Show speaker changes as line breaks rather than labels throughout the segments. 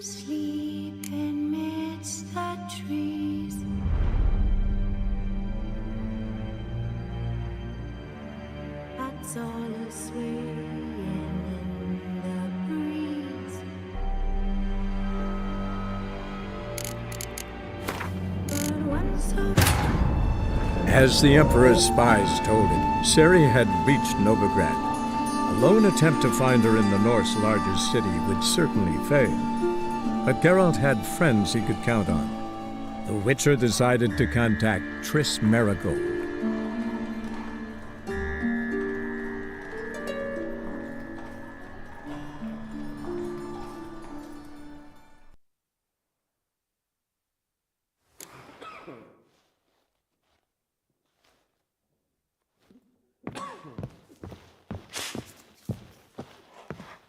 Sleep amidst the trees. That's all swaying in the breeze. But when so
As the Emperor's spies told him, Ciri had reached Novigrad. A lone attempt to find her in the North's largest city would certainly fail. But Geralt had friends he could count on. The Witcher decided to contact Triss Merigold.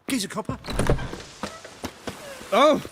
Here's a copper.
Oh!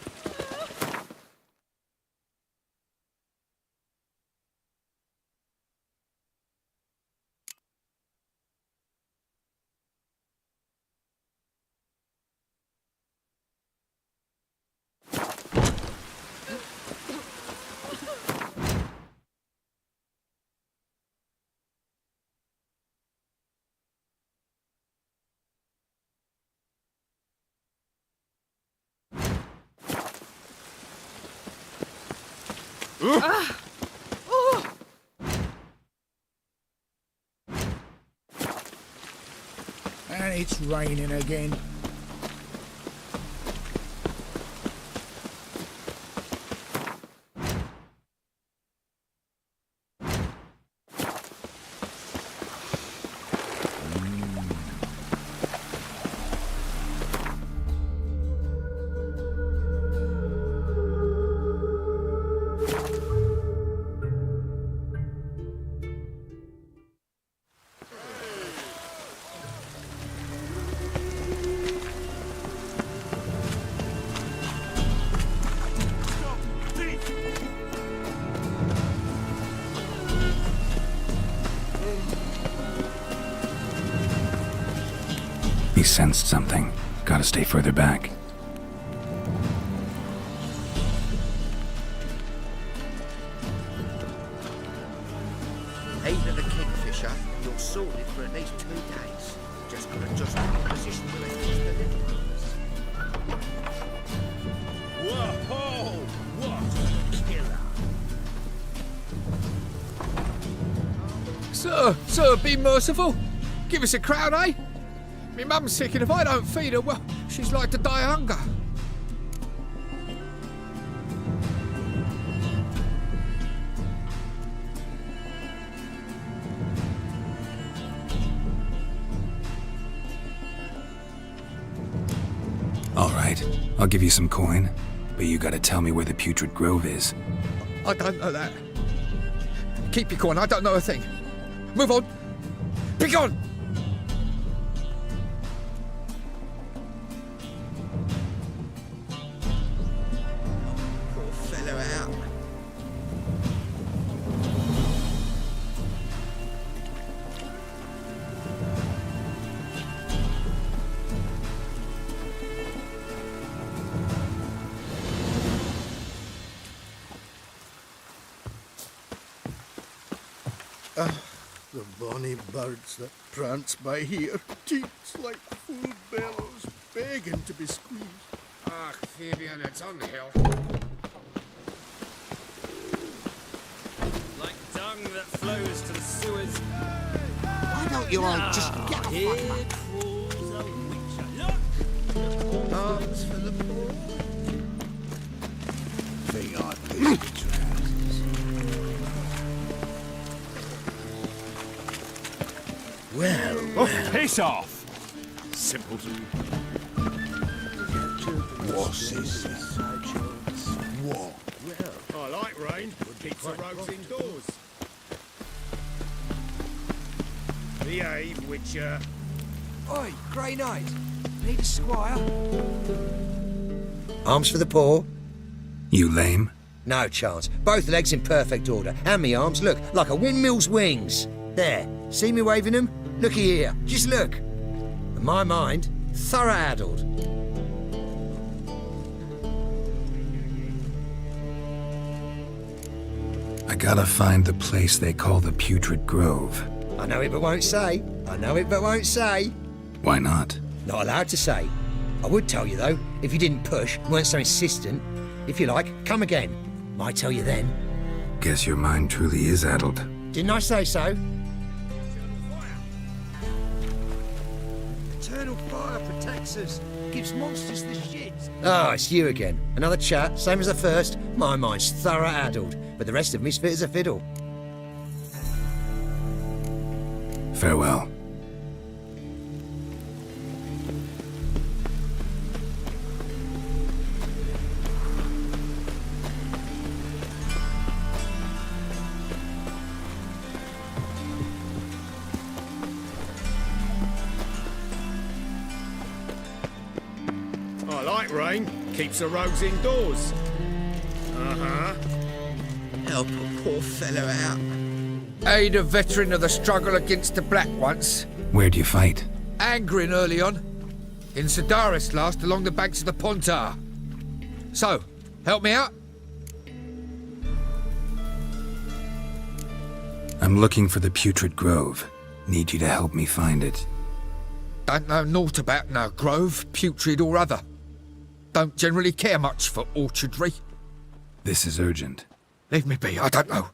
And it's raining again.
He sensed something. Gotta stay further back.
Even the Kingfisher, you're sorted for at least 2 days. Just gotta adjust the position when they cross the little rivers. Whoa! What a killer!
Sir, be merciful. Give us a crown, eh? Me mum's sick, and if I don't feed her, well, she's like to die of hunger.
All right, I'll give you some coin, but you gotta tell me where the Putrid Grove is.
I don't know that. Keep your coin, I don't know a thing. Move on. Be gone!
Poor fellow out.
The bonny birds that prance by here, cheeks like full bellows, begging to be squeezed.
Ah, Fabian, it's on the hill.
Like dung that flows to the sewers.
Why don't you all just get off
Here
my back?
crawls a witcher. Look!
Arms for the poor.
Think I'd be trousers. Well,
Oh, piss off! Simpleton.
what's this? What?
I like rain. Keeps the roads indoors. Behave, Witcher.
Oi, Grey Knight. Need a squire?
Arms for the poor.
You lame?
No chance. Both legs in perfect order. And me arms, look, like a windmill's wings. There. See me waving them? Looky here. Just look. And my mind, thorough addled.
I gotta find the place they call the Putrid Grove.
I know it but won't say. I know it but won't say.
Why not?
Not allowed to say. I would tell you though, if you didn't push, weren't so insistent. If you like, come again. Might tell you then.
Guess your mind truly is addled.
Didn't I say so? Eternal fire protects us. Gives monsters the shit. Ah, it's you again. Another chat, same as the first. My mind's thorough addled, but the rest of me's fit as a fiddle.
Farewell.
I like rain. Keeps the rogues indoors. Uh-huh.
Help a poor fellow out.
Aid a veteran of the struggle against the Black once.
Where'd you fight?
Angrin early on. In Sedaris last, along the banks of the Pontar. So, help me out?
I'm looking for the Putrid Grove. Need you to help me find it.
Don't know naught about no grove, putrid or other. Don't generally care much for orchardry.
This is urgent.
Leave me be, I don't know.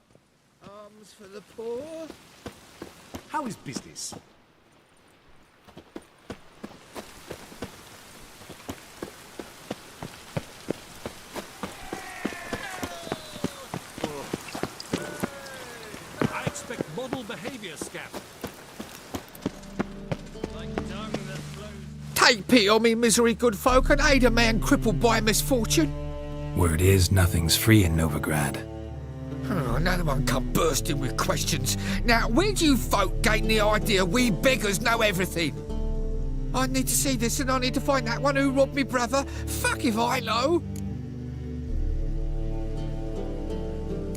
Arms for the poor.
How is business?
I expect model behavior, Scap. Like dung that flows.
Take pity on me, misery, good folk, and aid a man crippled by misfortune.
Word is nothing's free in Novigrad.
Oh, another one come bursting with questions. Now, where do you folk gain the idea we beggars know everything? I need to see this and I need to find that one who robbed me brother. Fuck if I know.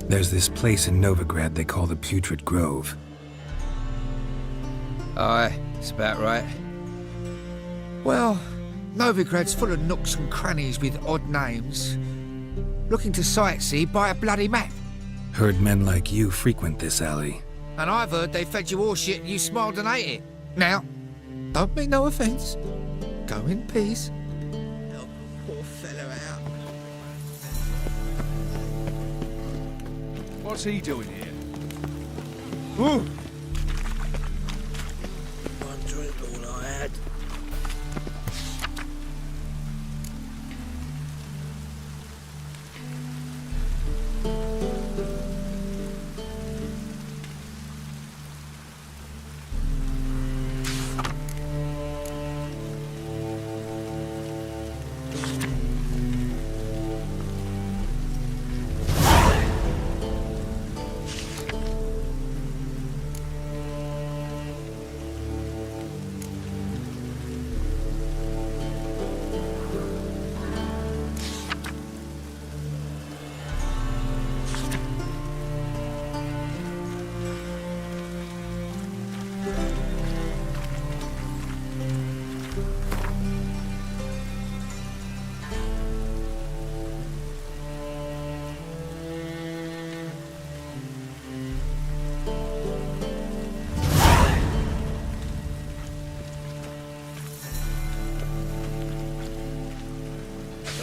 There's this place in Novigrad they call the Putrid Grove.
Aye, it's about right. Well, Novigrad's full of nooks and crannies with odd names. Looking to sightsee, buy a bloody map.
Heard men like you frequent this alley.
And I've heard they fed you all shit and you smiled and ate it. Now, don't mean no offence. Go in peace.
Help a poor fellow out.
What's he doing here?
One drink all I had.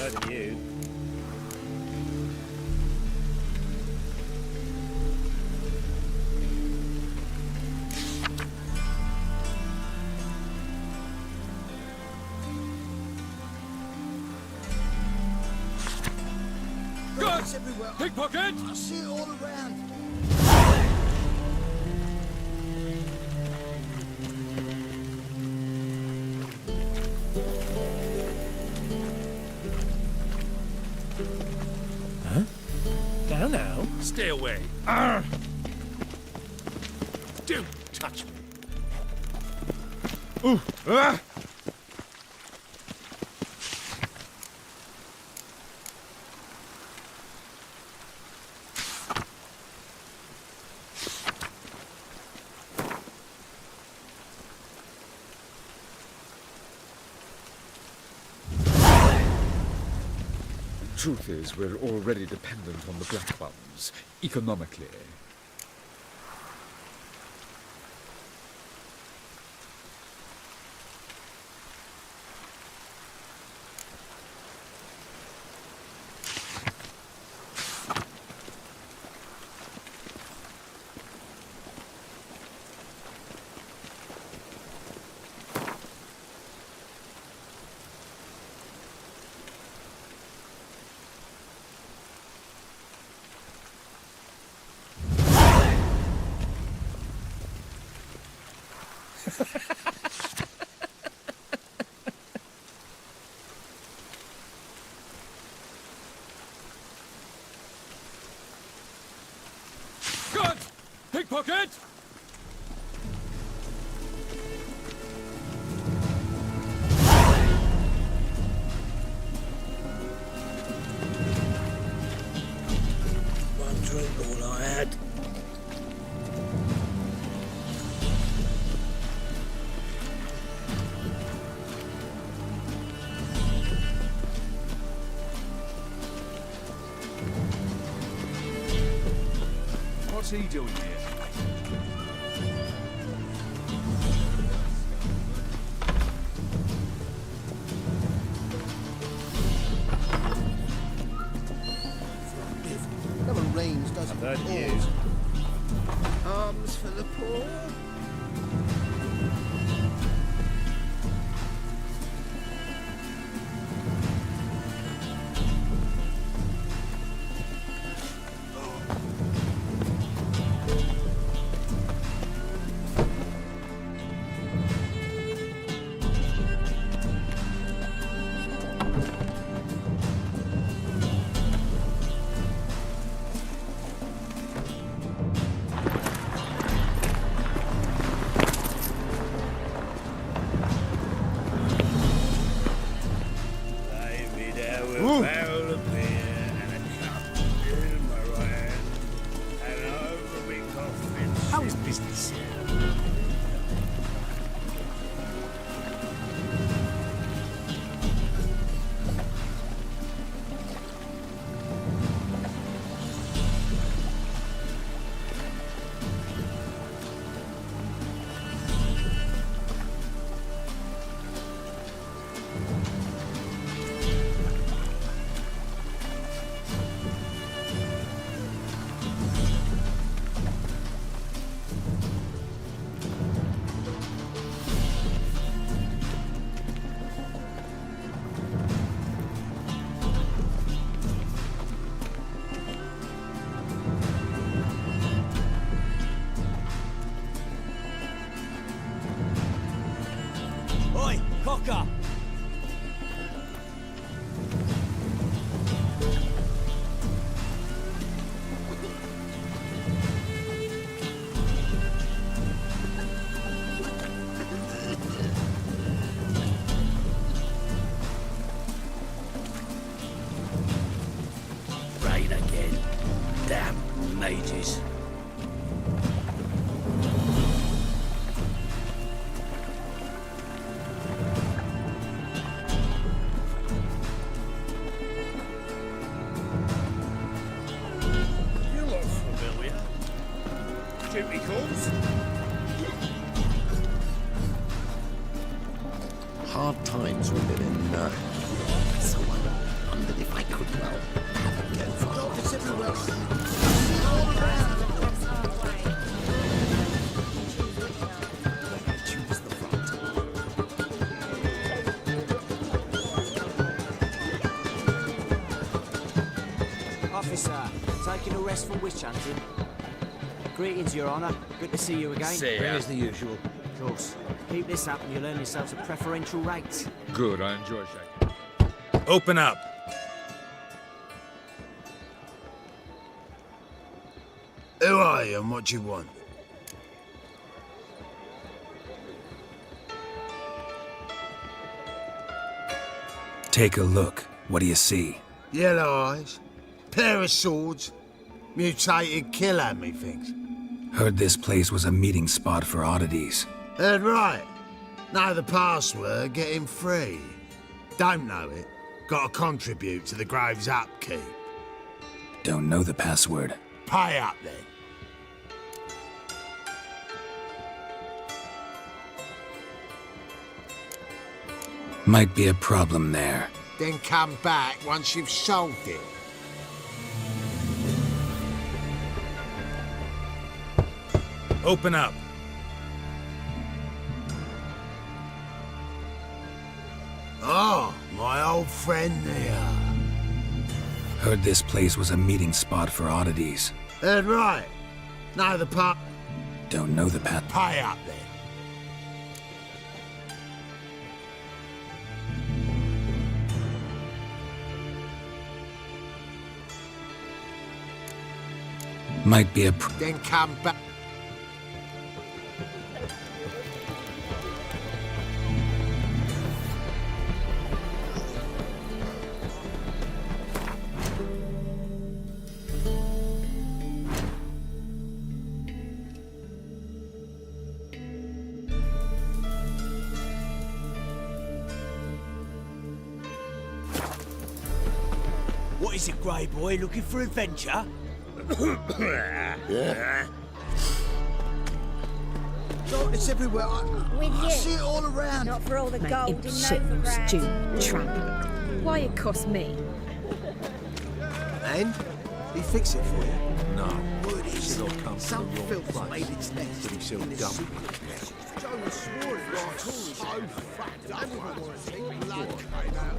Heard you.
Guns everywhere.
Pickpocket!
I see it all around.
Down now.
Stay away.
Don't touch me.
Truth is, we're already dependent on the Black Ones, economically.
Good! Pickpocket!
One drink all I had.
What's he doing here?
Never rains, does it?
I've heard news.
Arms for the poor.
Lay me there with a barrel of beer and a cup in my right hand, and over me coffin.
How is business?
Oi, Cocker!
Rain again. Damn mages. You look familiar. Jimmy calls.
Hard times we live in. So I wondered if I could, well, have a go for choose the front.
Officer, taking a rest from witch hunting. Greetings, Your Honour. Good to see you again.
Here's the usual.
Of course. Keep this up and you'll earn yourselves a preferential rate.
Good, I enjoy shaking.
Open up.
Who are you and what do you want?
Take a look. What do you see?
Yellow eyes, pair of swords, mutated killer, methinks.
Heard this place was a meeting spot for oddities.
Heard right. Know the password, get him free. Don't know it, Got to contribute to the Grove's upkeep.
Don't know the password.
Pay up then.
Might be a problem there.
Then come back once you've solved it.
Open up.
Oh, my old friend there.
Heard this place was a meeting spot for oddities.
Right. Know the part.
Don't know the path.
Pay up then.
Might be a
Then come back.
What is it, Grey Boy? Looking for adventure?
Darkness everywhere.
With
I
you.
see it all around.
Not for all the
Mate,
gold
imp
in
shit,
Novigrad.
stew, tramp. Why it cost me?
And? He fix it for you?
No.
What is
Shit'll come from
Some
the wrong
filth
place.
made its nest.
But he's still
in this
dumb.
secret nest. Jonas swore it was so fucked up. Everyone wants to take blood came out.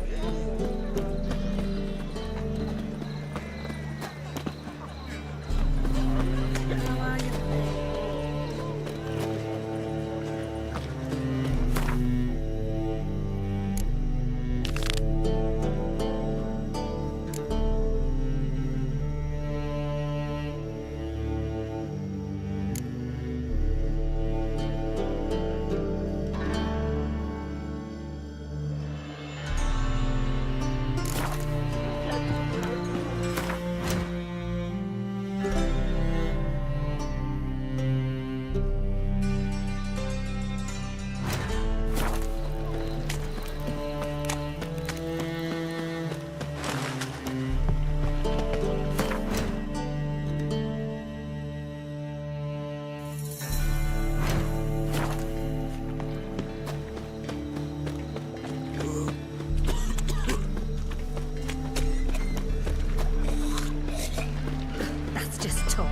That's just talk.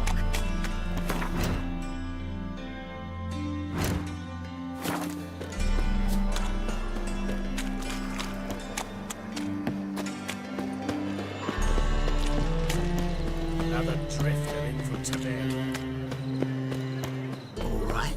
Another drifter in from Tibet.
All right.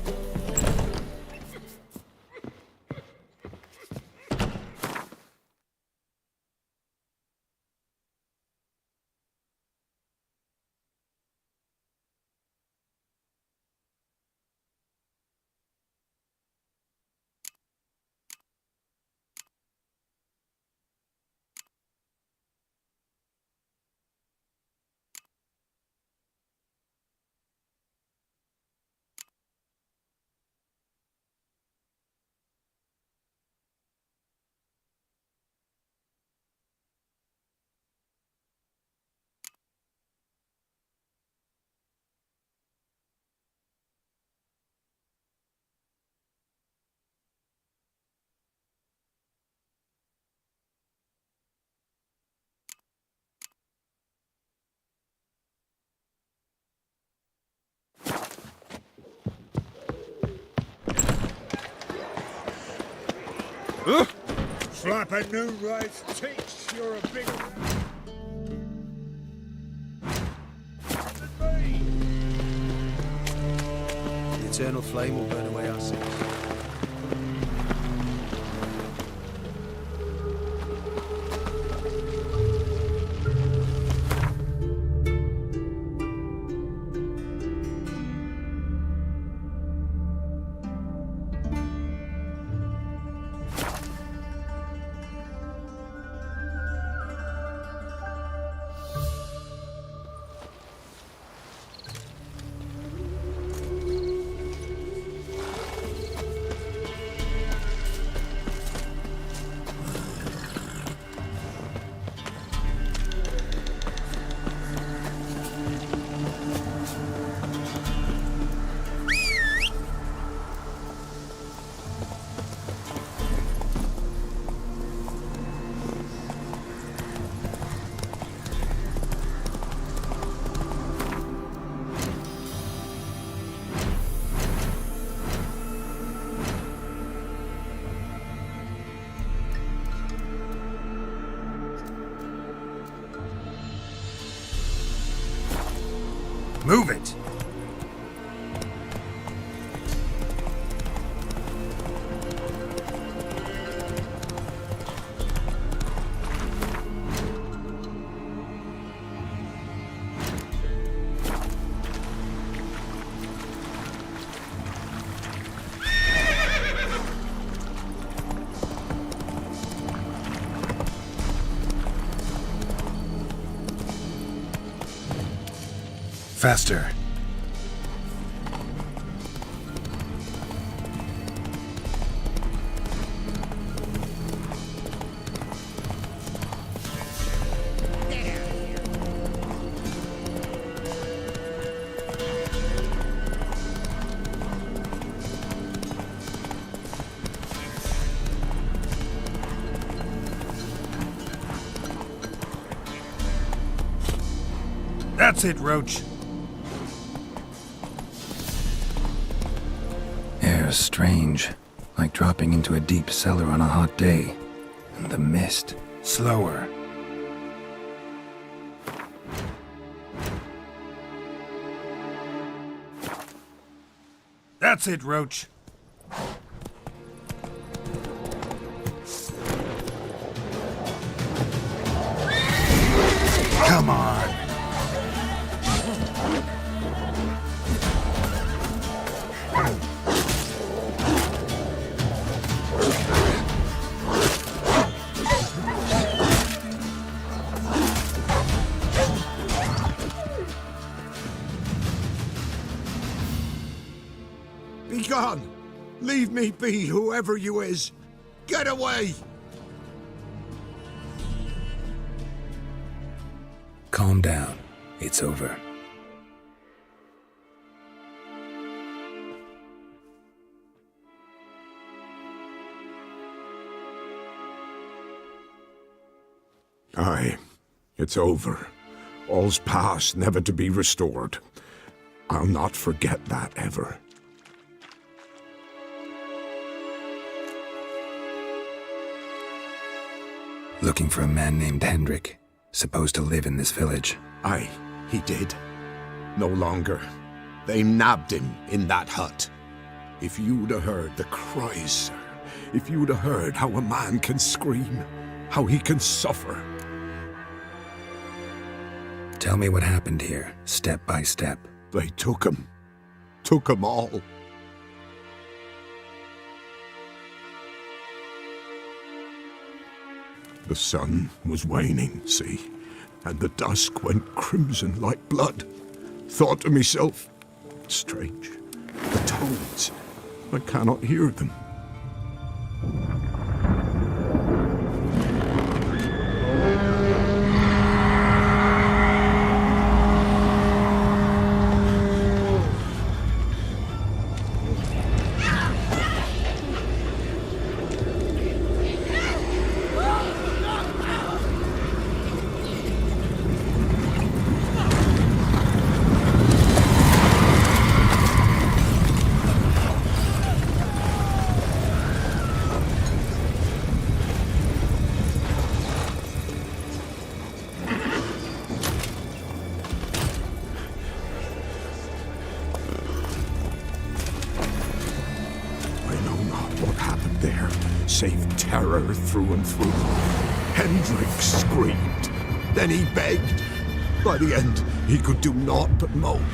Slap a new rice teach you're a big
The eternal flame will burn away our sins.
Move it!
Faster.
That's it, Roach.
Air's strange, like dropping into a deep cellar on a hot day. And the mist, slower.
That's it, Roach. Come on.
Be gone! Leave me be, whoever you is! Get away!
Calm down. It's over.
Aye, it's over. All's past, never to be restored. I'll not forget that ever.
Looking for a man named Hendrik, supposed to live in this village.
Aye, he did. No longer. They nabbed him in that hut. If you'd have heard the cries, sir. If you'd have heard how a man can scream, how he can suffer.
Tell me what happened here, step by step.
They took him. Took him all. The sun was waning, see, and the dusk went crimson like blood. Thought to myself, strange, the toads, I cannot hear them. Save terror through and through. Hendrik screamed. Then he begged. By the end, he could do naught but moan.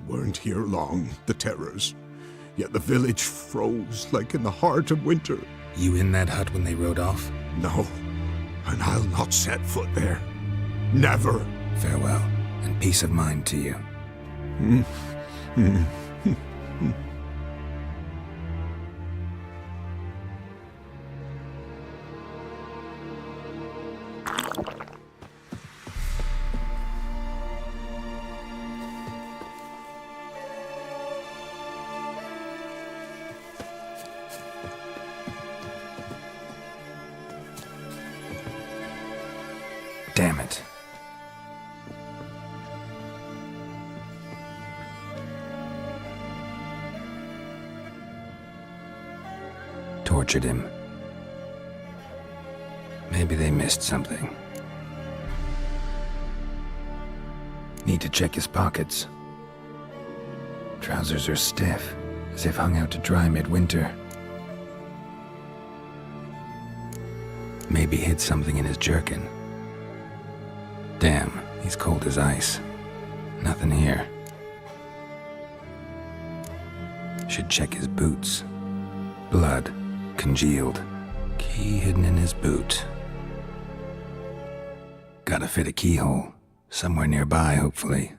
Weren't here long, the terrors. Yet the village froze like in the heart of winter.
You in that hut when they rode off?
No, and I'll not set foot there. Never.
Farewell, and peace of mind to you. Damn it. Tortured him. Maybe they missed something. Need to check his pockets. Trousers are stiff, as if hung out to dry midwinter. Maybe hid something in his jerkin. Damn, he's cold as ice. Nothing here. Should check his boots. Blood, congealed. Key hidden in his boot. Gotta fit a keyhole. Somewhere nearby, hopefully.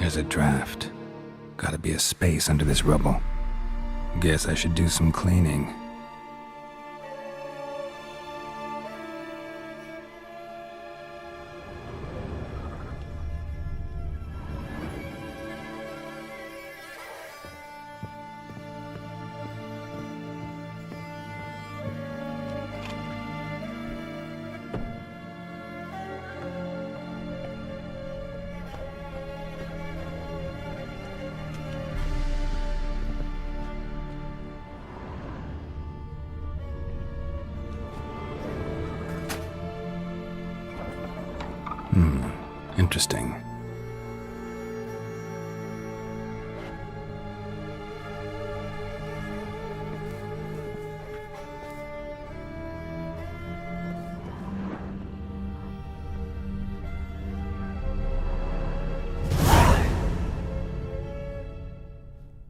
There's a draft. Gotta be a space under this rubble. Guess I should do some cleaning. Interesting.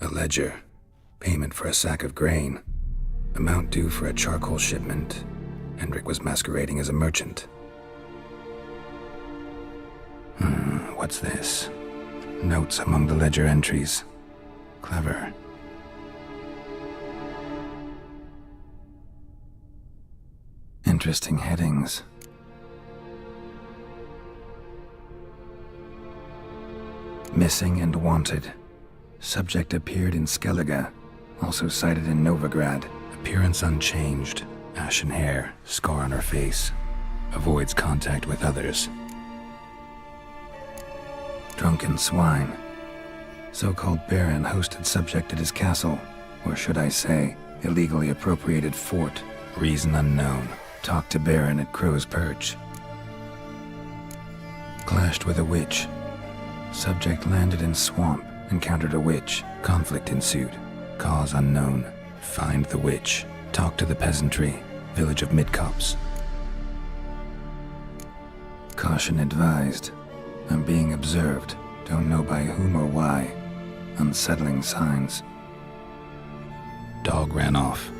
A ledger. Payment for a sack of grain. Amount due for a charcoal shipment. Hendrik was masquerading as a merchant. What's this? Notes among the ledger entries. Clever. Interesting headings. Missing and wanted. Subject appeared in Skellige, also cited in Novigrad. Appearance unchanged. Ashen hair, scar on her face. Avoids contact with others. Drunken swine. So-called baron hosted subject at his castle, or should I say, illegally appropriated fort. Reason unknown. Talked to baron at Crow's Perch. Clashed with a witch. Subject landed in swamp, encountered a witch. Conflict ensued. Cause unknown. Find the witch. Talk to the peasantry. Village of Midcopse. Caution advised. I'm being observed. Don't know by whom or why. Unsettling signs. Dog ran off.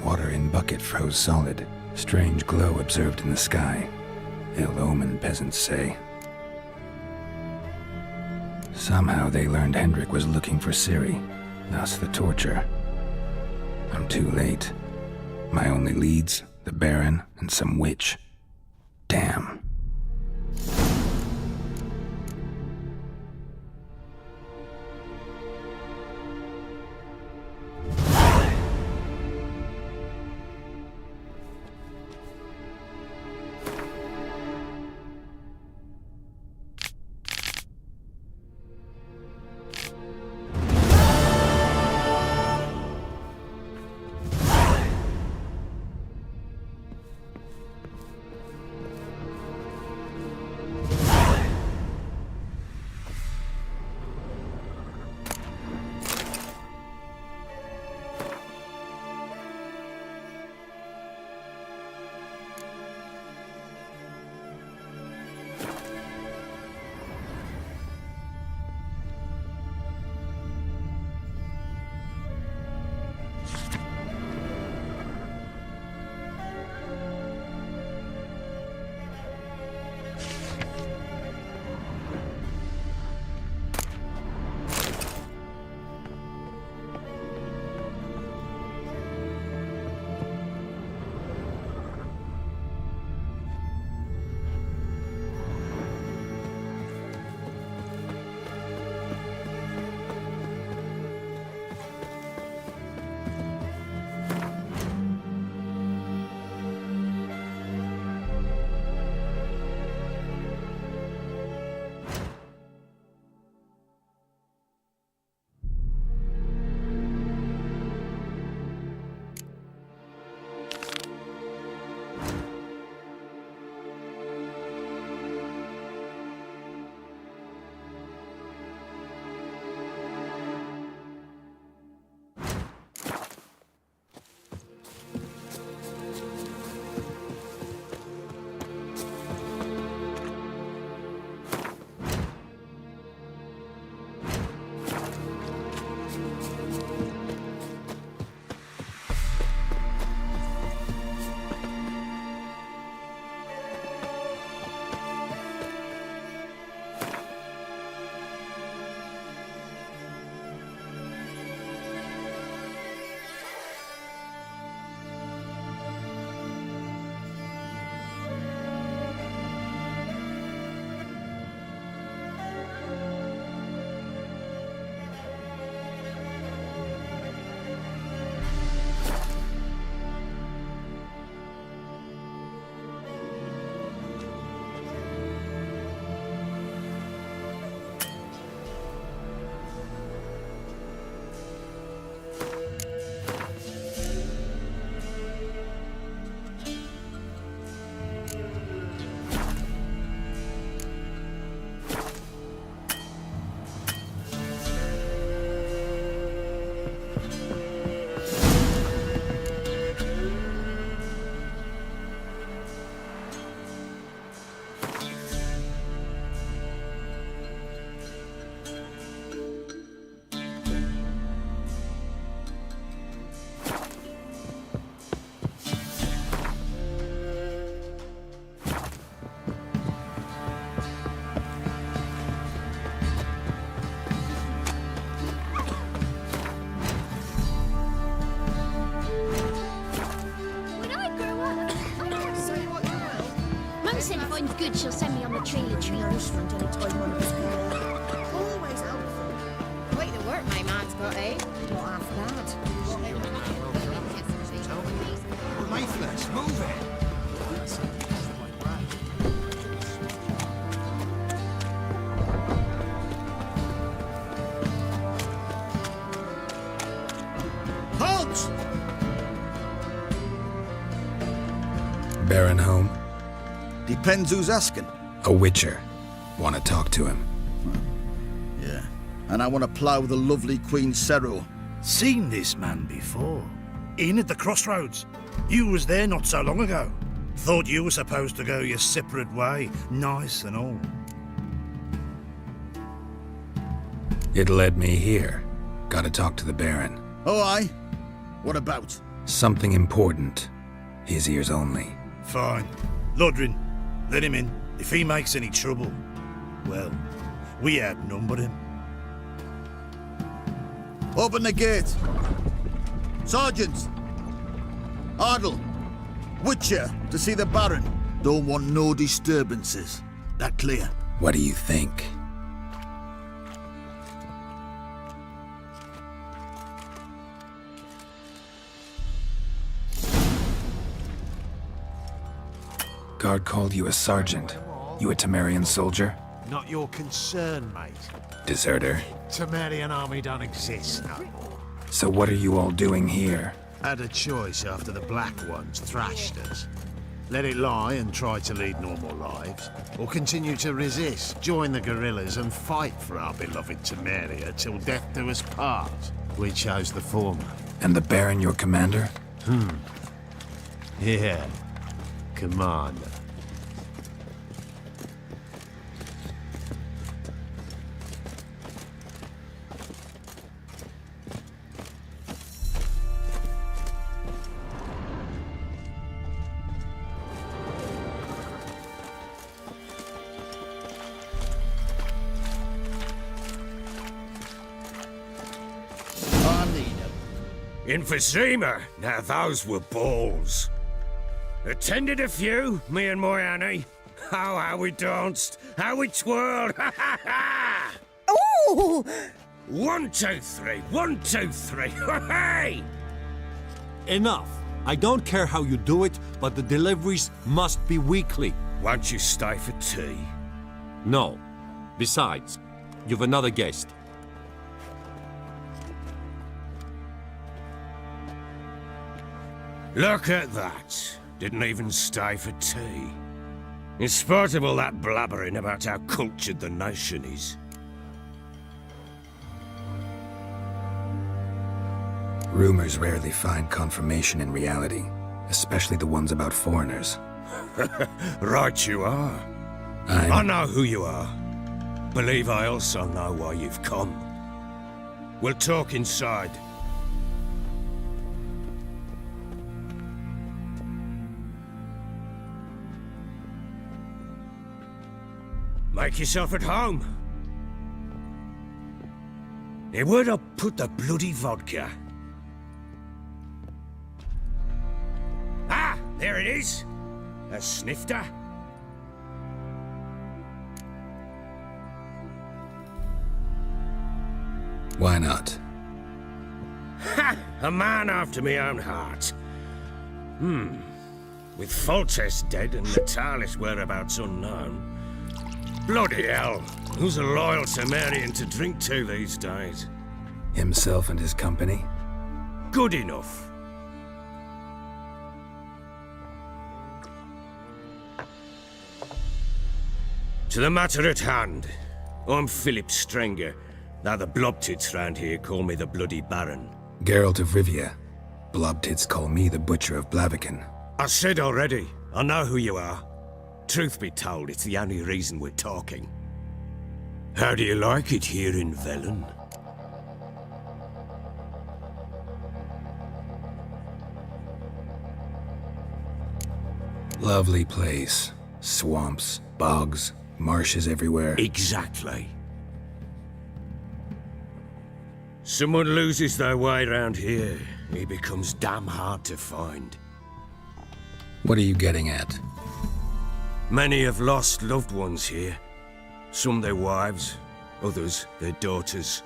Water in bucket froze solid. Strange glow observed in the sky. Ill omen, peasants say. Somehow they learned Hendrik was looking for Ciri, thus the torture. I'm too late. My only leads, the Baron and some witch. Damn.
said she'll send me on the trailer treatment anytime one of us can.
Always helpful.
Quite the work my man's got, eh? Not half bad.
Lifeless, move it!
Halt!
Baron home?
Depends who's asking.
A witcher. Want to talk to him.
Yeah. And I want to plough the lovely Queen Seru.
Seen this man before. In at the crossroads. You was there not so long ago. Thought you were supposed to go your separate way, nice and all.
It led me here. Gotta talk to the Baron.
Oh, aye? What about?
Something important. His ears only.
Fine. Lodrin, let him in. If he makes any trouble, well, we outnumber him.
Open the gate. Sergeants! Ardle! Witcher, to see the Baron. Don't want no disturbances. That clear?
What do you think? Guard called you a sergeant. You a Temerian soldier?
Not your concern, mate.
Deserter.
Temerian army don't exist no more.
So what are you all doing here?
Had a choice after the Black Ones thrashed us. Let it lie and try to lead normal lives, or continue to resist, join the guerrillas and fight for our beloved Temeria till death do us part. We chose the former.
And the Baron your commander?
Yeah. Commander.
Emphysema. Now those were balls. Attended a few, me and my Annie. Oh, how we danced, how we twirled. Ha ha ha!
Ooh!
1, 2, 3. 1, 2, 3. Hey!
Enough. I don't care how you do it, but the deliveries must be weekly.
Won't you stay for tea?
No. Besides, you've another guest.
Look at that. Didn't even stay for tea. In spite of all that blabbering about how cultured the nation is.
Rumors rarely find confirmation in reality, especially the ones about foreigners.
Right you are. I know who you are. Believe I also know why you've come. We'll talk inside. Make yourself at home. Now, where'd I put the bloody vodka? Ah, there it is. A snifter.
Why not?
Ha! A man after my own heart. With Foltest dead and Natalis whereabouts unknown. Bloody hell! Who's a loyal Temerian to drink to these days?
Himself and his company?
Good enough. To the matter at hand. I'm Philip Strenger. Now the Blobtits round here call me the Bloody Baron.
Geralt of Rivia. Blobtits call me the Butcher of Blaviken.
I said already, I know who you are. Truth be told, it's the only reason we're talking. How do you like it here in Velen?
Lovely place. Swamps, bogs, marshes everywhere.
Exactly. Someone loses their way round here, he becomes damn hard to find.
What are you getting at?
Many have lost loved ones here. Some their wives, others their daughters.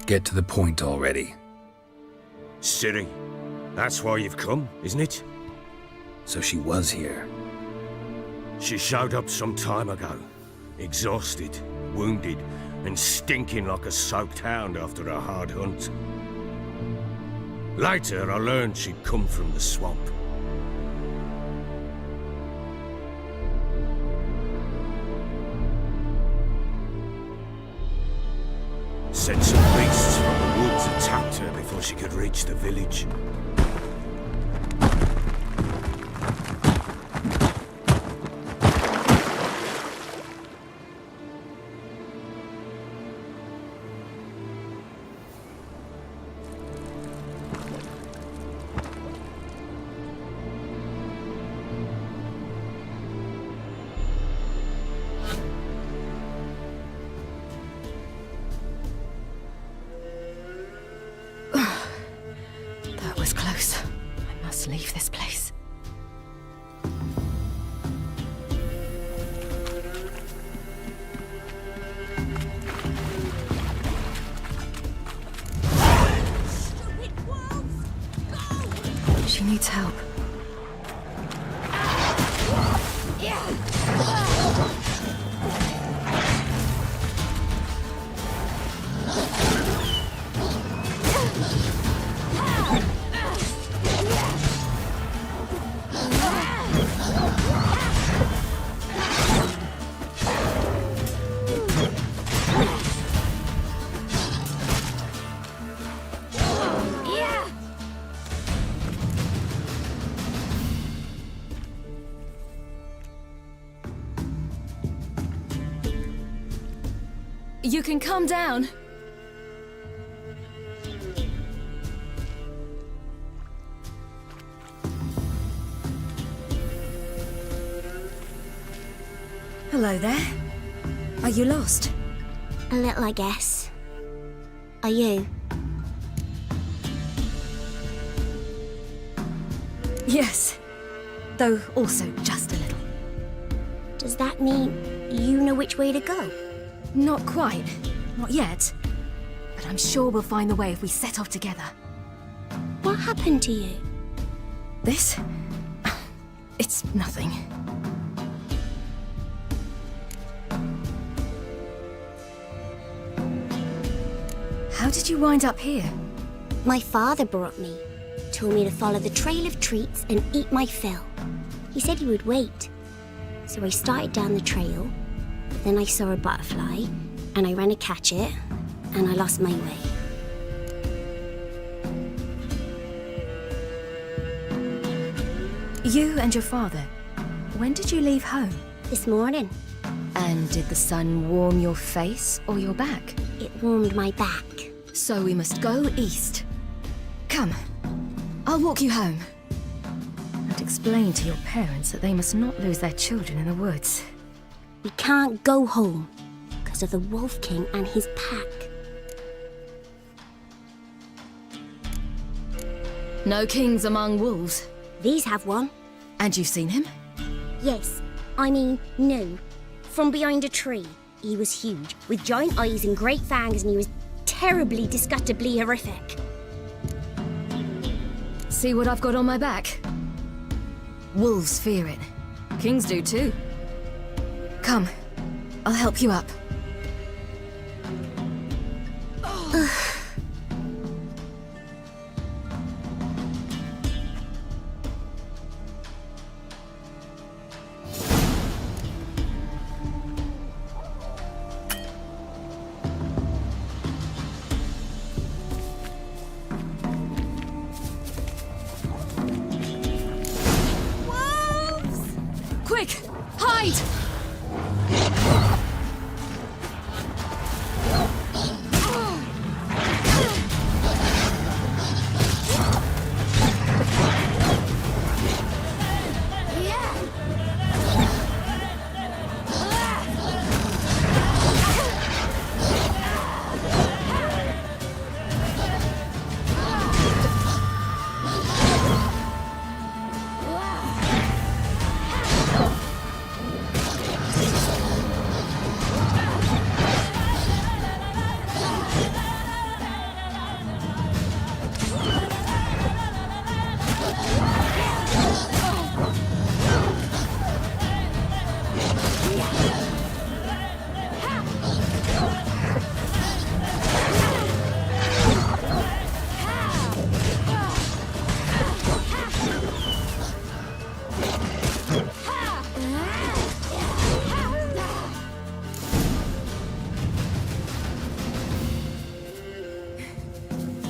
Get to the point already.
Ciri, that's why you've come, isn't it?
So she was here.
She showed up some time ago, exhausted, wounded, and stinking like a soaked hound after a hard hunt. Later, I learned she'd come from the swamp. Said some beasts from the woods attacked her before she could reach the village.
That was close. I must leave this place. She needs help. You can calm down. Hello there. Are you lost?
A little, I guess. Are you?
Yes. Though also just a little.
Does that mean you know which way to go?
Not quite. Not yet. But I'm sure we'll find the way if we set off together.
What happened to you?
This? It's nothing. How did you wind up here?
My father brought me. Told me to follow the trail of treats and eat my fill. He said he would wait. So I started down the trail. Then I saw a butterfly, and I ran to catch it, and I lost my way.
You and your father, when did you leave home?
This morning.
And did the sun warm your face or your back?
It warmed my back.
So we must go east. Come, I'll walk you home. And explain to your parents that they must not lose their children in the woods.
We can't go home because of the Wolf King and his pack.
No kings among wolves.
These have one.
And you've seen him?
Yes. I mean, no. From behind a tree. He was huge, with giant eyes and great fangs, and he was terribly, disgustingly horrific.
See what I've got on my back? Wolves fear it. Kings do too. Come, I'll help you up. Quick, hide!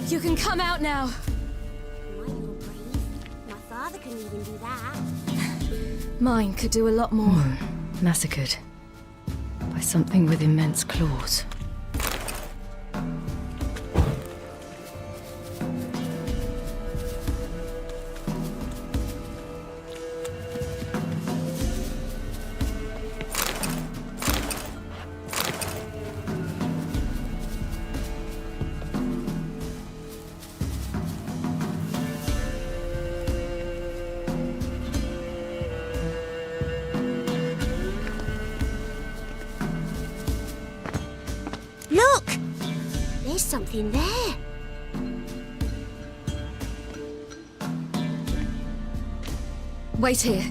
You can come out now.
My father couldn't even do that.
Mine could do a lot more. Massacred by something with immense claws.
Look! There's something there.
Wait here.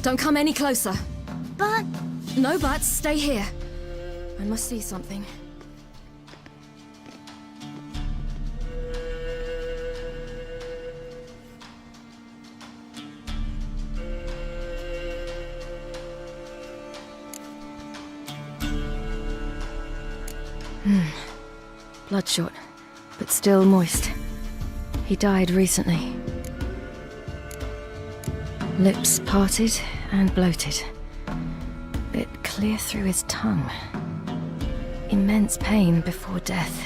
Don't come any closer.
But...
No buts. Stay here. I must see something. Bloodshot, but still moist. He died recently. Lips parted and bloated. Bit clear through his tongue. Immense pain before death.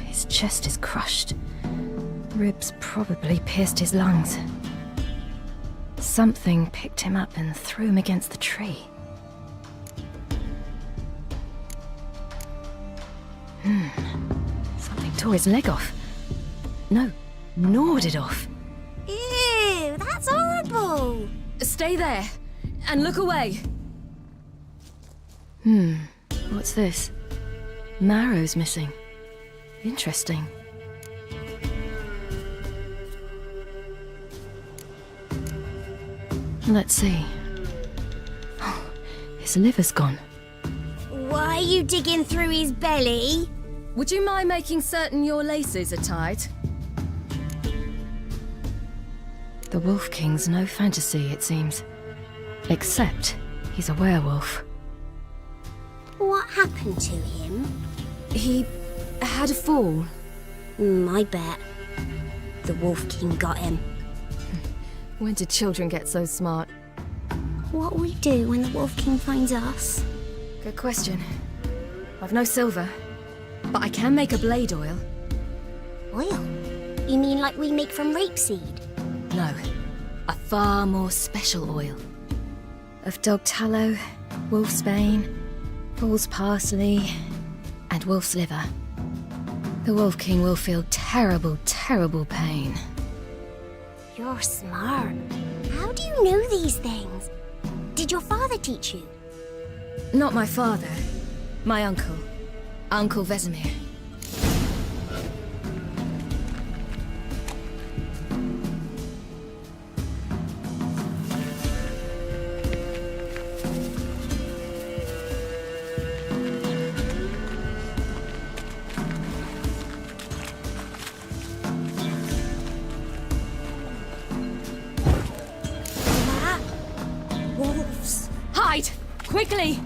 His chest is crushed. Ribs probably pierced his lungs. Something picked him up and threw him against the tree. Something tore his leg off. No, gnawed it off.
Ew, that's horrible.
Stay there and look away. What's this? Marrow's missing. Interesting. Let's see. Oh, his liver's gone.
Why are you digging through his belly?
Would you mind making certain your laces are tied? The Wolf King's no fantasy, it seems. Except he's a werewolf.
What happened to him?
He had a fall.
I bet. The Wolf King got him.
When did children get so smart?
What will we do when the Wolf King finds us?
Good question. I've no silver, but I can make a blade oil.
Oil? You mean like we make from rapeseed?
No, a far more special oil. Of dog tallow, wolf's bane, fool's parsley, and wolf's liver. The Wolf King will feel terrible, terrible pain.
You're smart. How do you know these things? Did your father teach you?
Not my father. My uncle. Uncle Vesemir.
Wolves.
Hide! Quickly!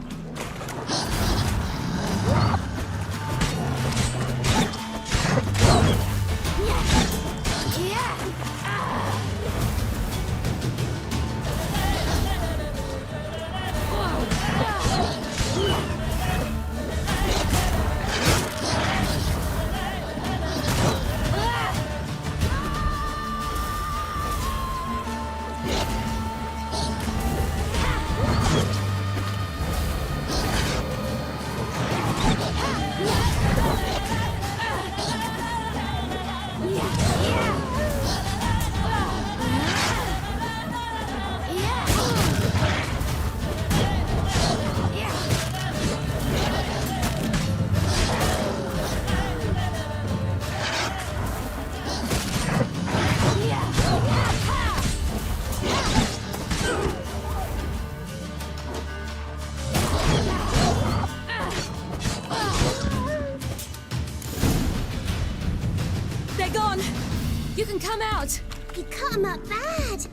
You can come out!
He cut him up bad!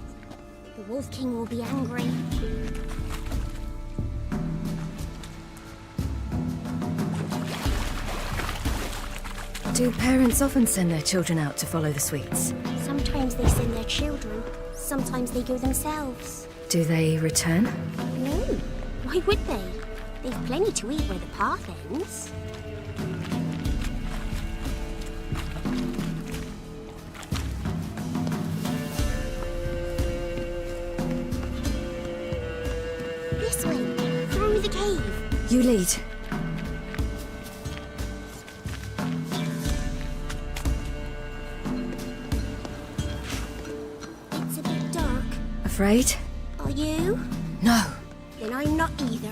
The Wolf King will be angry.
Do parents often send their children out to follow the sweets?
Sometimes they send their children, sometimes they go themselves.
Do they return?
No, why would they? They've plenty to eat where the path ends. This way, through the cave.
You lead.
It's a bit dark.
Afraid?
Are you?
No.
Then I'm not either.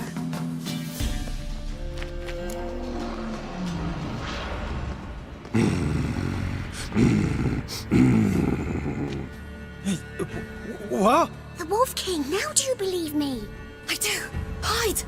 What?
The Wolf King, now do you believe me?
I do. Hide!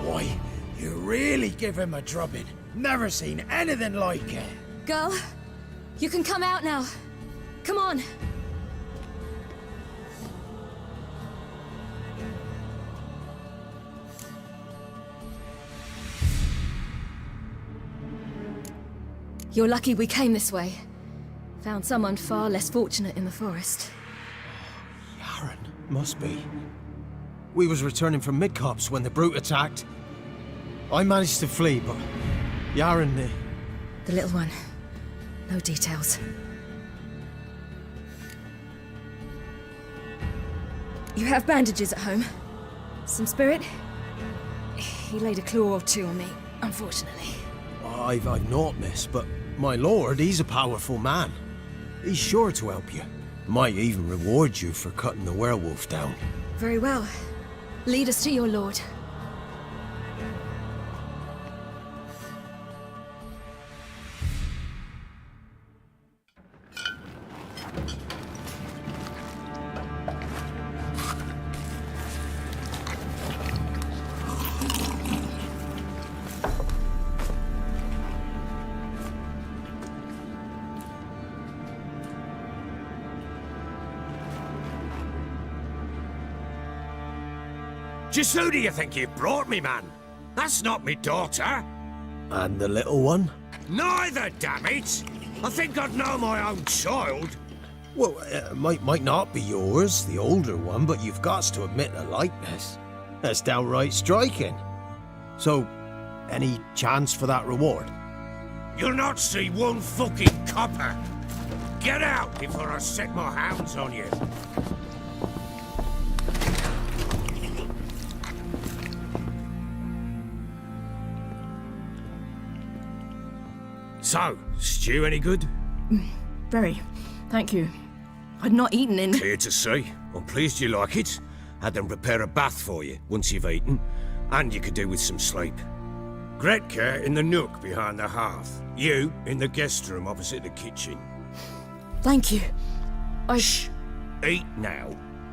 Why, you really give him a drubbing. Never seen anything like it.
Girl, you can come out now. Come on. You're lucky we came this way. Found someone far less fortunate in the forest.
Yaren, must be. We was returning from Midcops when the brute attacked. I managed to flee, but Yaren...
The little one. No details. You have bandages at home? Some spirit? He laid a claw or two on me, unfortunately.
I've naught, miss, but my lord, he's a powerful man. He's sure to help you. Might even reward you for cutting the werewolf down.
Very well. Lead us to your lord.
Just who do you think you brought me, man? That's not me daughter.
And the little one?
Neither, damn it! I think I'd know my own child.
Well, might not be yours, the older one, but you've got to admit a likeness. That's downright striking. So, any chance for that reward?
You'll not see one fucking copper. Get out before I set my hounds on you. So, stew any good?
Very. Thank you. I'd not eaten in...
Clear to see. I'm pleased you like it. Had them prepare a bath for you once you've eaten, and you could do with some sleep. Gretka in the nook behind the hearth. You in the guest room opposite the kitchen.
Thank you.
Shh. Eat now.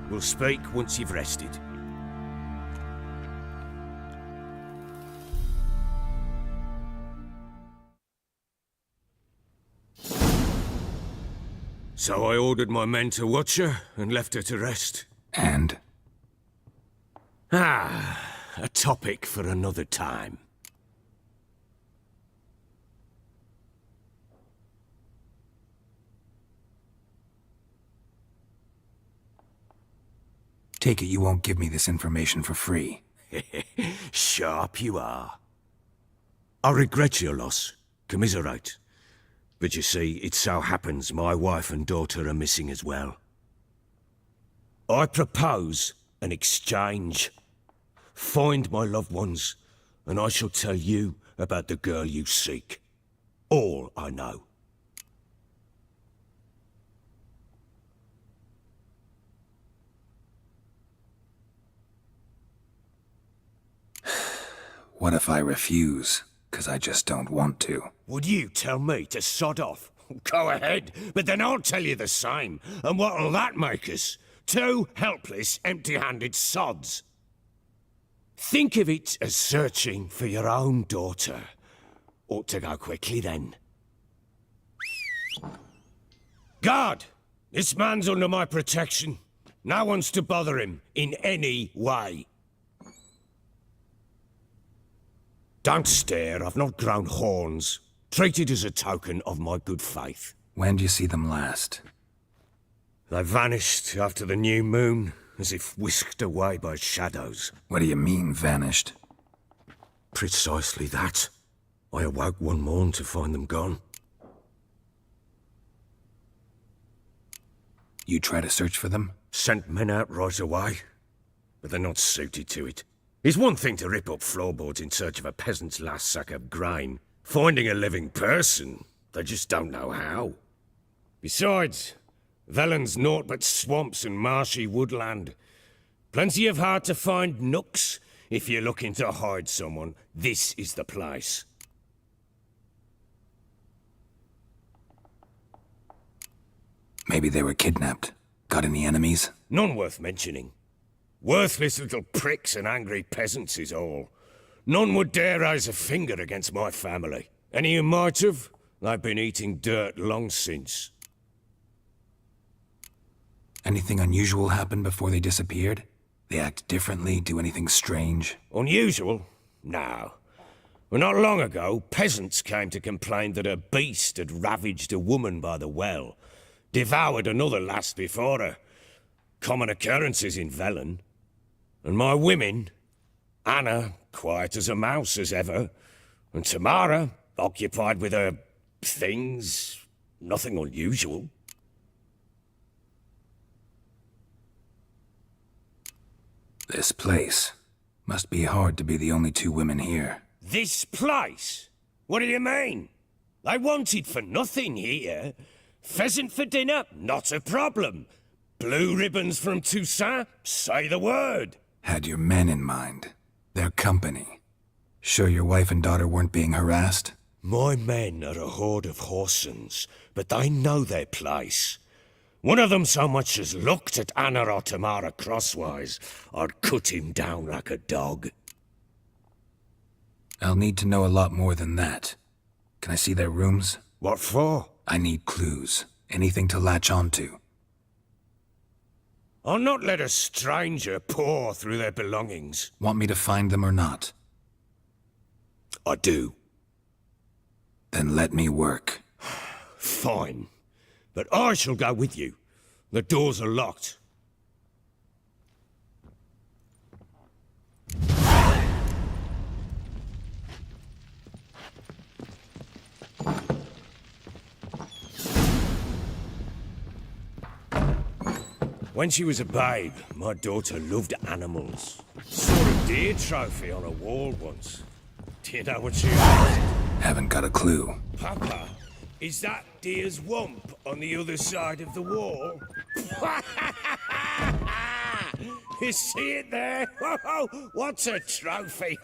We'll speak once you've rested. So I ordered my men to watch her and left her to rest.
And?
A topic for another time.
Take it you won't give me this information for free.
Sharp you are. I regret your loss. Commiserate. But you see, it so happens my wife and daughter are missing as well. I propose an exchange. Find my loved ones, and I shall tell you about the girl you seek. All I know.
What if I refuse? 'Cause I just don't want to.
Would you tell me to sod off? Go ahead, but then I'll tell you the same. And what'll that make us? Two helpless, empty-handed sods. Think of it as searching for your own daughter. Ought to go quickly then. Guard! This man's under my protection. No one's to bother him in any way. Don't stare, I've not grown horns. Treat it as a token of my good faith.
When do you see them last?
They vanished after the new moon, as if whisked away by shadows.
What do you mean, vanished?
Precisely that. I awoke one morn to find them gone.
You try to search for them?
Sent men out right away, but they're not suited to it. It's one thing to rip up floorboards in search of a peasant's last sack of grain. Finding a living person, they just don't know how. Besides, Velen's naught but swamps and marshy woodland. Plenty of hard-to-find nooks. If you're looking to hide someone, this is the place.
Maybe they were kidnapped. Got any enemies?
None worth mentioning. Worthless little pricks and angry peasants is all. None would dare raise a finger against my family. Any who might have, they've been eating dirt long since.
Anything unusual happen before they disappeared? They act differently, do anything strange?
Unusual? No. Well, not long ago, peasants came to complain that a beast had ravaged a woman by the well. Devoured another lass before her. Common occurrences in Velen. And my women, Anna, quiet as a mouse as ever, and Tamara, occupied with her things, nothing unusual.
This place. Must be hard to be the only two women here.
This place? What do you mean? They wanted for nothing here. Pheasant for dinner? Not a problem. Blue ribbons from Toussaint? Say the word.
Had your men in mind. Their company. Sure your wife and daughter weren't being harassed?
My men are a horde of Horsens, but they know their place. One of them so much as looked at Anna or Tamara crosswise, I'd cut him down like a dog.
I'll need to know a lot more than that. Can I see their rooms?
What for?
I need clues. Anything to latch onto.
I'll not let a stranger pore through their belongings.
Want me to find them or not?
I do.
Then let me work.
Fine. But I shall go with you. The doors are locked. When she was a babe, my daughter loved animals. Saw a deer trophy on a wall once. Do you know what she asked?
Haven't got a clue.
Papa, is that deer's wump on the other side of the wall? You see it there? What's a trophy?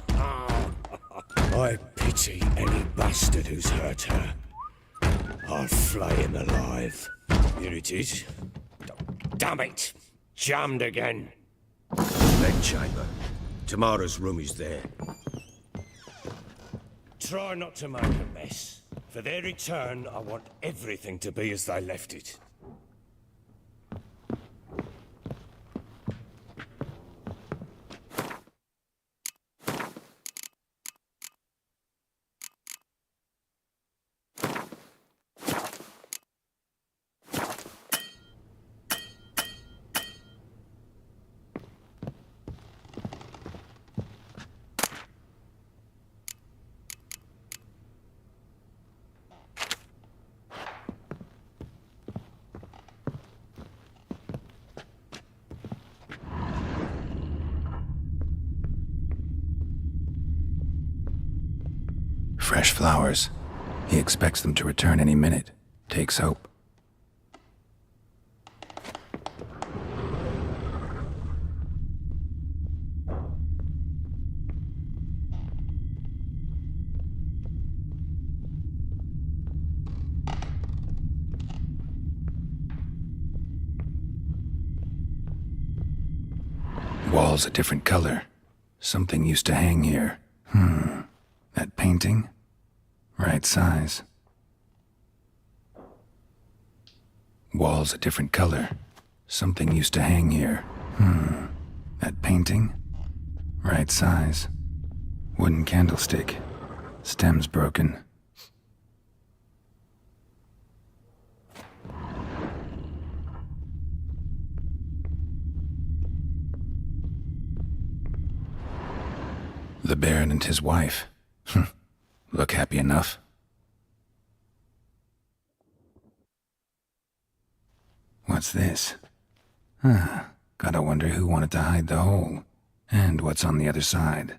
I pity any bastard who's hurt her. I'll flay him alive. Here it is. Damn it! Jammed again. Bedchamber. Tamara's room is there. Try not to make a mess. For their return, I want everything to be as they left it.
fresh flowers. He expects them to return any minute. Takes hope. Walls a different color. Something used to hang here. That painting? Right size. Walls a different color. Something used to hang here. That painting? Right size. Wooden candlestick. Stem's broken. The Baron and his wife. Look happy enough. What's this? Gotta wonder who wanted to hide the hole, and what's on the other side.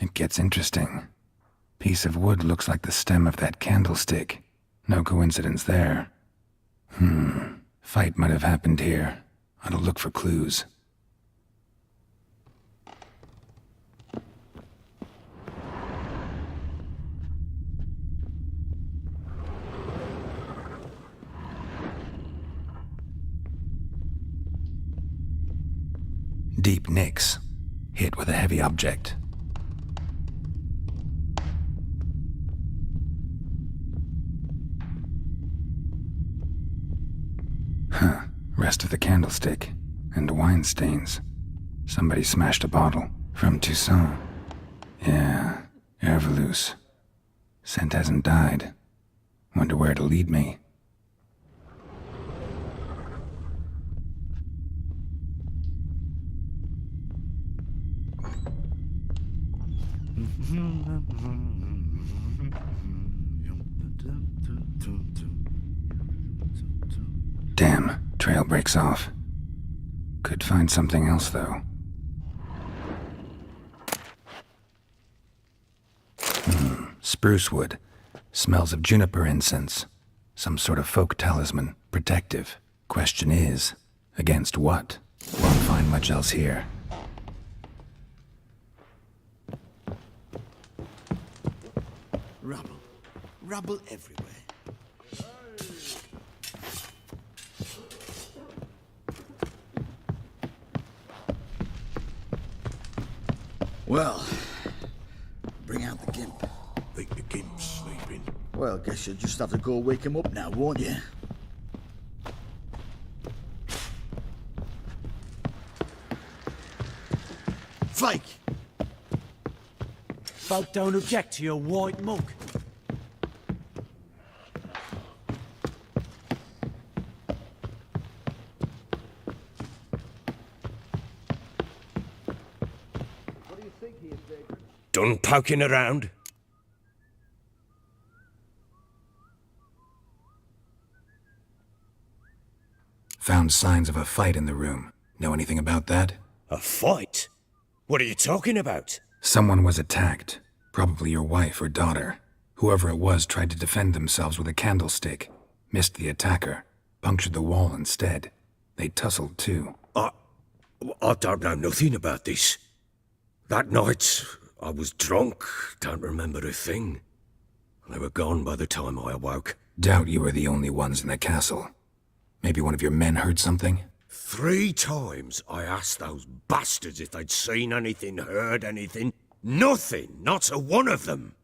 It gets interesting. Piece of wood looks like the stem of that candlestick. No coincidence there. Fight might have happened here. Ought to look for clues. Deep nicks. Hit with a heavy object. Rest of the candlestick, and wine stains. Somebody smashed a bottle from Toussaint. Yeah, Herveloos. Scent hasn't died. Wonder where it'll lead me. Damn. Trail breaks off. Could find something else, though. Spruce wood. Smells of juniper incense. Some sort of folk talisman. Protective. Question is, against what? Won't find much else here.
Rubble. Rubble everywhere. Well, bring out the gimp.
Think the gimp's sleeping.
Well, guess you'll just have to go wake him up now, won't you? Flake!
Folk don't object to your white mug.
Done poking around?
Found signs of a fight in the room. Know anything about that?
A fight? What are you talking about?
Someone was attacked. Probably your wife or daughter. Whoever it was tried to defend themselves with a candlestick. Missed the attacker. Punctured the wall instead. They tussled too.
I don't know nothing about this. That night, I was drunk, don't remember a thing. They were gone by the time I awoke.
Doubt you were the only ones in the castle. Maybe one of your men heard something?
3 times I asked those bastards if they'd seen anything, heard anything. Nothing, not a one of them.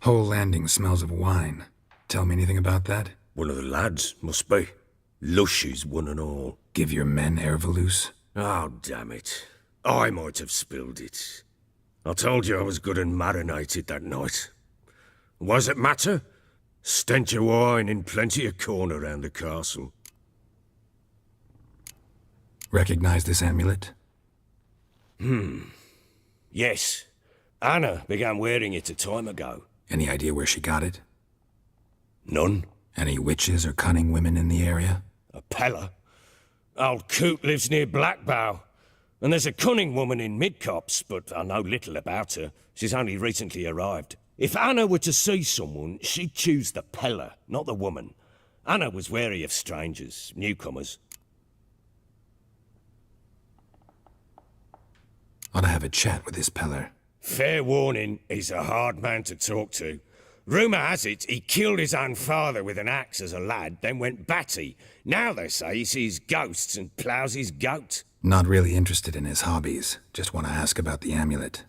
Whole landing smells of wine. Tell me anything about that?
One of the lads, must be. Lushes, one and all.
Give your men Herveloos?
Oh, damn it. I might have spilled it. I told you I was good and marinated that night. Was it matter? Stench of wine in plenty of corn around the castle.
Recognize this amulet?
Yes. Anna began wearing it a time ago.
Any idea where she got it?
None.
Any witches or cunning women in the area?
A Pella? Old Coot lives near Blackbow. And there's a cunning woman in Midcopse, but I know little about her. She's only recently arrived. If Anna were to see someone, she'd choose the Pella, not the woman. Anna was wary of strangers, newcomers.
Ought to have a chat with this Peller.
Fair warning, he's a hard man to talk to. Rumour has it he killed his own father with an axe as a lad, then went batty. Now they say he sees ghosts and ploughs his goat.
Not really interested in his hobbies. Just want to ask about the amulet.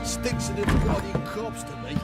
Stinks of a guardian corpse to me.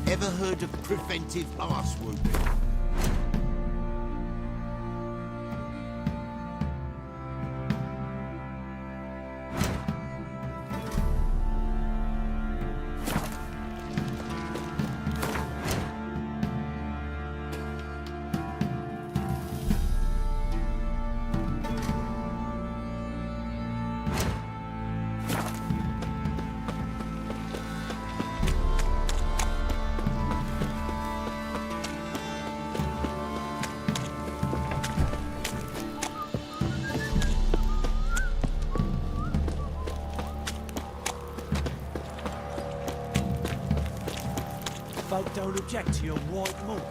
Ever heard of preventive arse whooping?
I don't object to your white monk.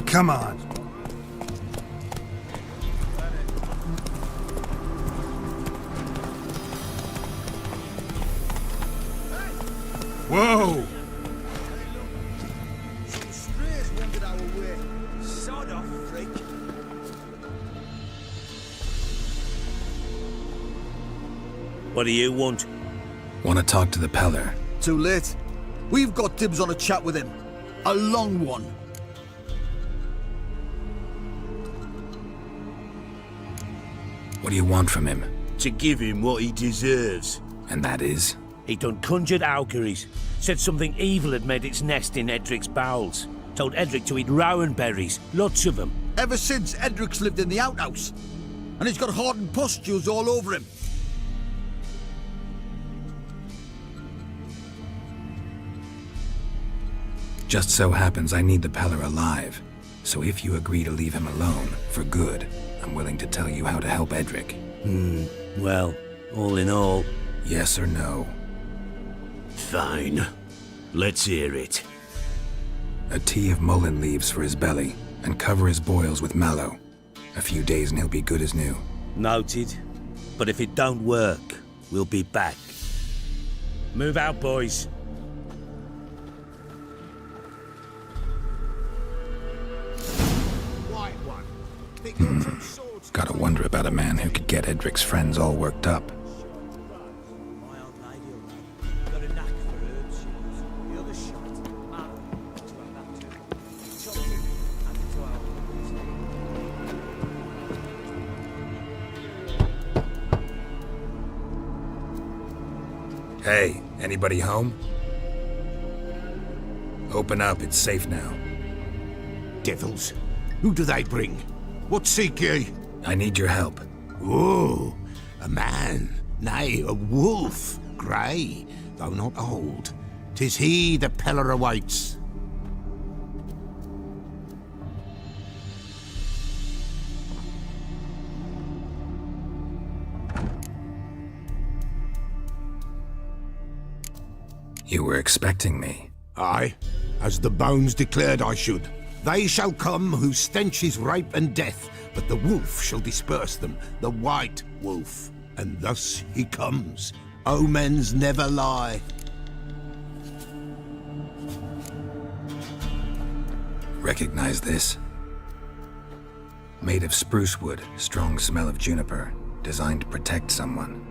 Come on. Whoa!
Some strays wandered our way. Sod off, freak.
What do you want?
Want to talk to the Peller.
Too late. We've got dibs on a chat with him. A long one.
What do you want from him?
To give him what he deserves.
And that is?
He done conjured Auguries. Said something evil had made its nest in Edric's bowels. Told Edric to eat rowan berries. Lots of them.
Ever since Edric's lived in the outhouse. And he's got hardened pustules all over him.
Just so happens I need the Peller alive. So if you agree to leave him alone, for good, I'm willing to tell you how to help Edric.
Well, all in all...
Yes or no?
Fine. Let's hear it.
A tea of mullein leaves for his belly, and cover his boils with mallow. A few days and he'll be good as new.
Noted. But if it don't work, we'll be back. Move out, boys.
White one. Think you're from swords.
Gotta wonder about a man who could get Edric's friends all worked up.
My old lady around. Got a knack for herbs, she knows. The other shot. Mallow. To have that too. Chopped it and into our
Hey, anybody home? Open up, it's safe now.
Devils? Who do they bring? What seek ye?
I need your help.
Oh, a man, nay, a wolf, grey, though not old. 'Tis he the Peller awaits.
You were expecting me.
Aye, as the bones declared I should. They shall come whose stench is rape and death, but the wolf shall disperse them, the white wolf. And thus he comes. Omens never lie.
Recognize this? Made of spruce wood, strong smell of juniper, designed to protect someone.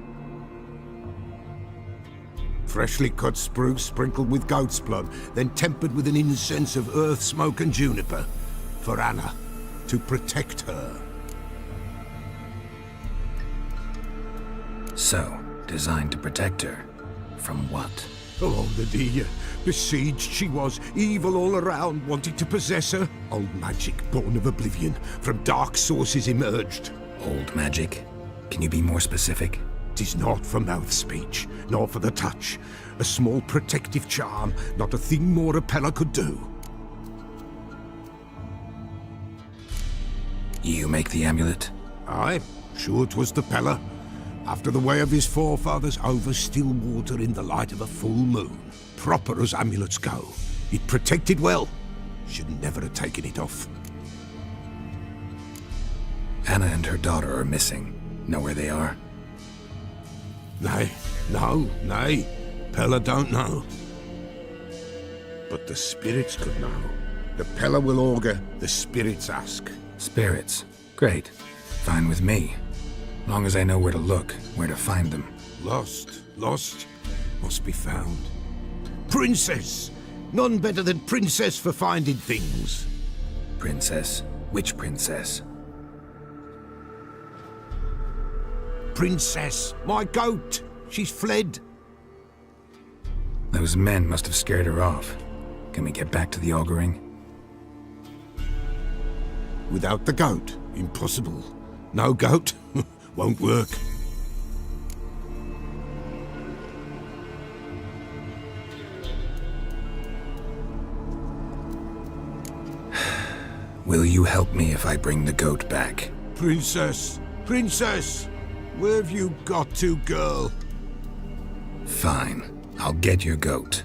Freshly cut spruce sprinkled with goat's blood, then tempered with an incense of earth, smoke and juniper. For Anna, to protect her.
So, designed to protect her. From what?
Oh, the dear. Besieged she was, evil all around, wanting to possess her. Old magic, born of oblivion, from dark sources emerged.
Old magic? Can you be more specific?
'Tis not for mouth speech, nor for the touch. A small protective charm, not a thing more a Peller could do.
You make the amulet?
Aye, Sure 'twas the Pella, after the way of his forefathers over still water in the light of a full moon. Proper as amulets go. It protected well. Should never have taken it off.
Anna and her daughter are missing. Know where they are?
Nay. Pella don't know. But the spirits could know. The Pella will augur, the spirits ask.
Spirits. Great. Fine with me. Long as I know where to look, where to find them.
Lost. Must be found. Princess! None better than Princess for finding things.
Princess? Which princess?
Princess, my goat. She's fled.
Those men must have scared her off. Can we get back to the auguring?
Without the goat, impossible. No goat, won't work.
Will you help me if I bring the goat back?
Princess! Where have you got to, girl?
Fine. I'll get your goat.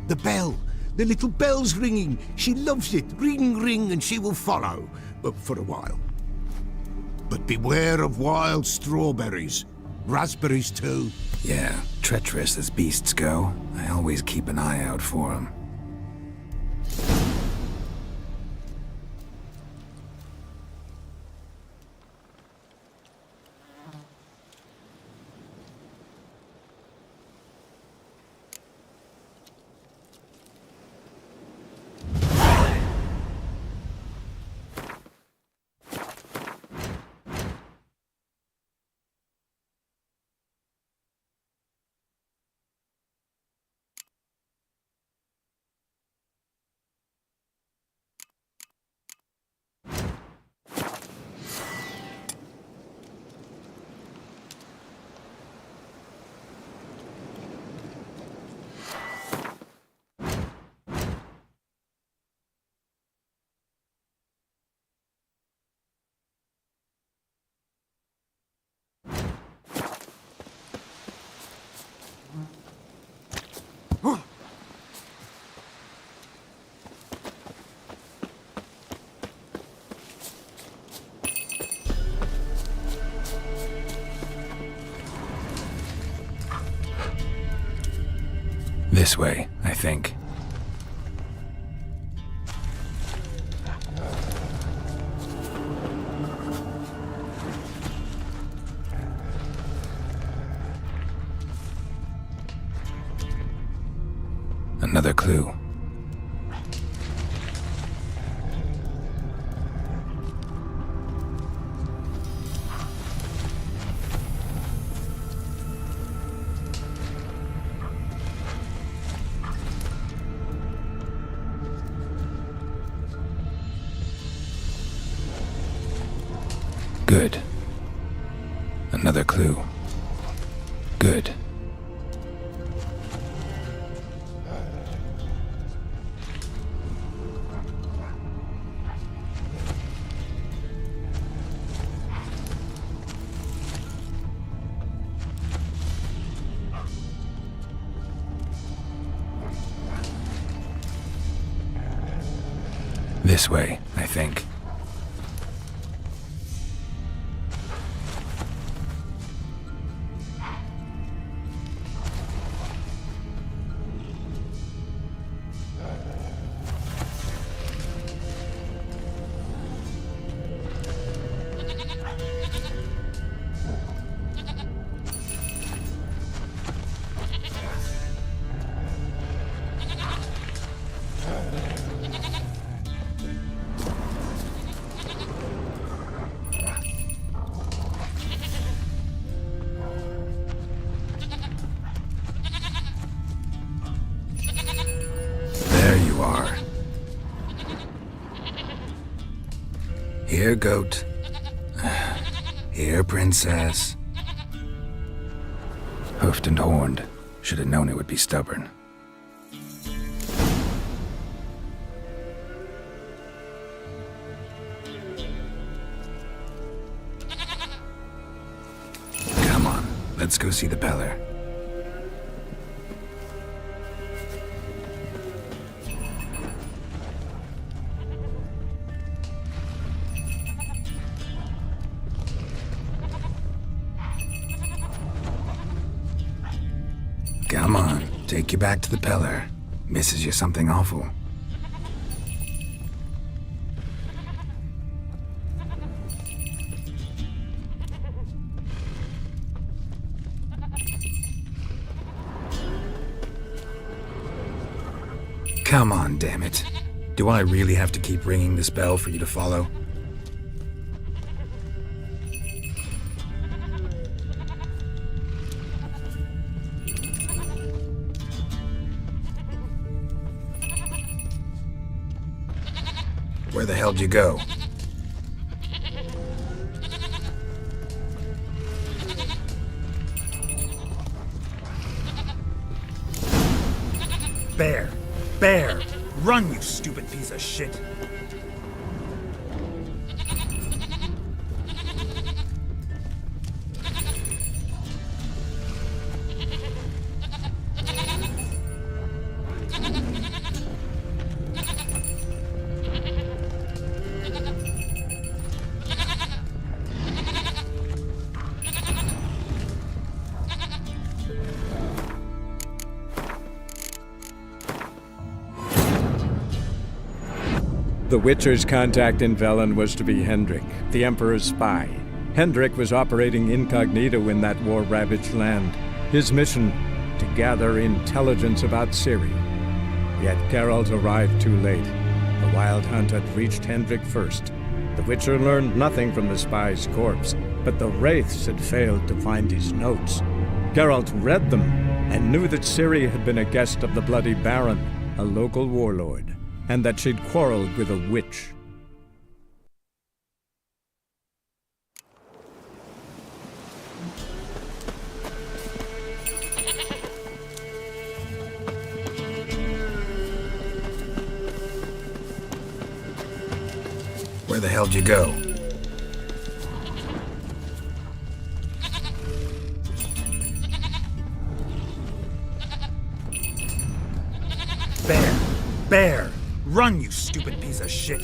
The bell! The little bell's ringing. She loves it. Ring, ring, and she will follow. For a while. But beware of wild strawberries. Raspberries, too.
Yeah, treacherous as beasts go. I always keep an eye out for them. This way, I think. Another clue. Good. Another clue. Good. This way, I think. Here, goat. Here, princess. Hoofed and horned. Should have known it would be stubborn. Let's go see the Peller. Come on, take you back to the Peller. Misses you something awful. Come on, damn it. Do I really have to keep ringing this bell for you to follow? Where the hell'd you go?
Bear! Bear! Run, you stupid piece of shit!
The Witcher's contact in Velen was to be Hendrik, the Emperor's spy. Hendrik was operating incognito in that war-ravaged land. His mission, to gather intelligence about Ciri. Yet Geralt arrived too late. The Wild Hunt had reached Hendrik first. The Witcher learned nothing from the spy's corpse, but the Wraiths had failed to find his notes. Geralt read them and knew that Ciri had been a guest of the Bloody Baron, a local warlord, and that she'd quarreled with a witch.
Where the hell'd you go?
Bear! Bear! Run, you stupid piece of shit!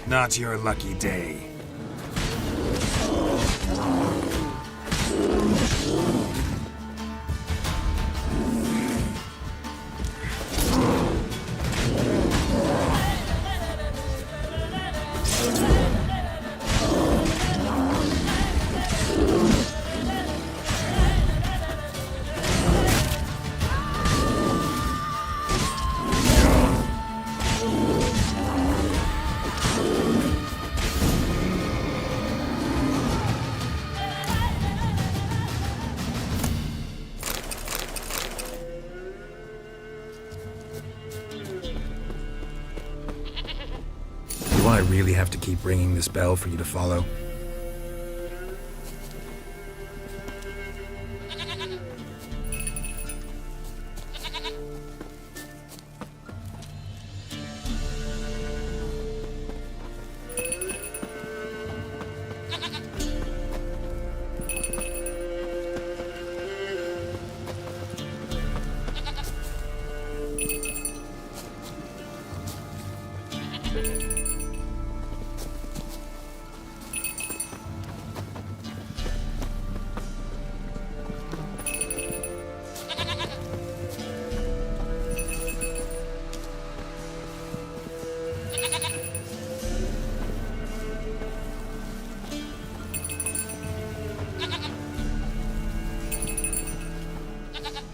Not your lucky day. Do I really have to keep ringing this bell for you to follow?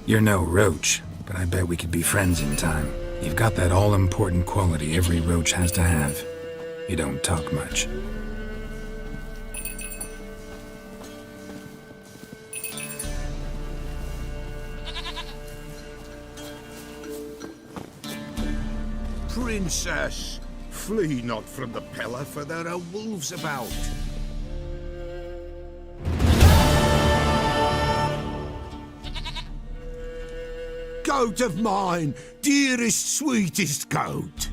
You're no roach, but I bet we could be friends in time. You've got that all-important quality every roach has to have. You don't talk much.
Princess, flee not from the Pella, for there are wolves about. Goat of mine, dearest, sweetest goat.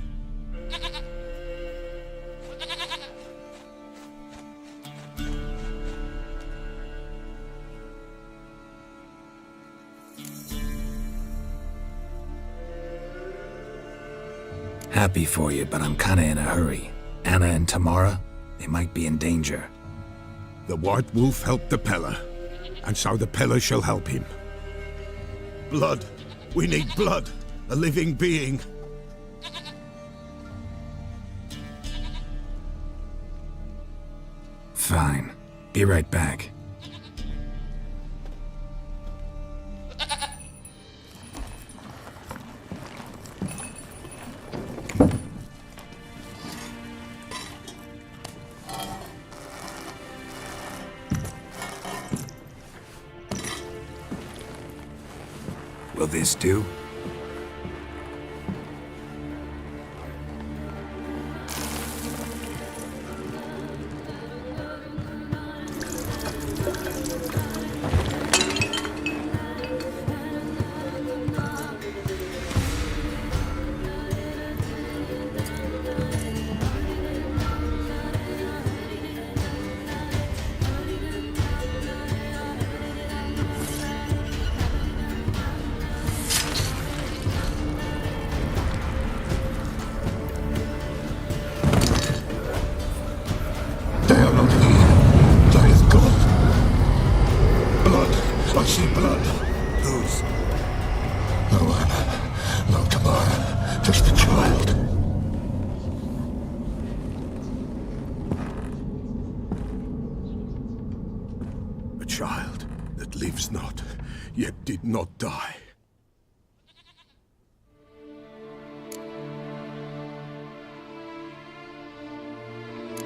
Happy for you, but I'm kinda in a hurry. Anna and Tamara, they might be in danger.
The White Wolf helped the Pella, and so the Pella shall help him. Blood. We need blood. A living being.
Fine. Be right back. Will this do?
I see blood. Whose? No Anna, no Tamara, just the child. A child that lives not, yet did not die.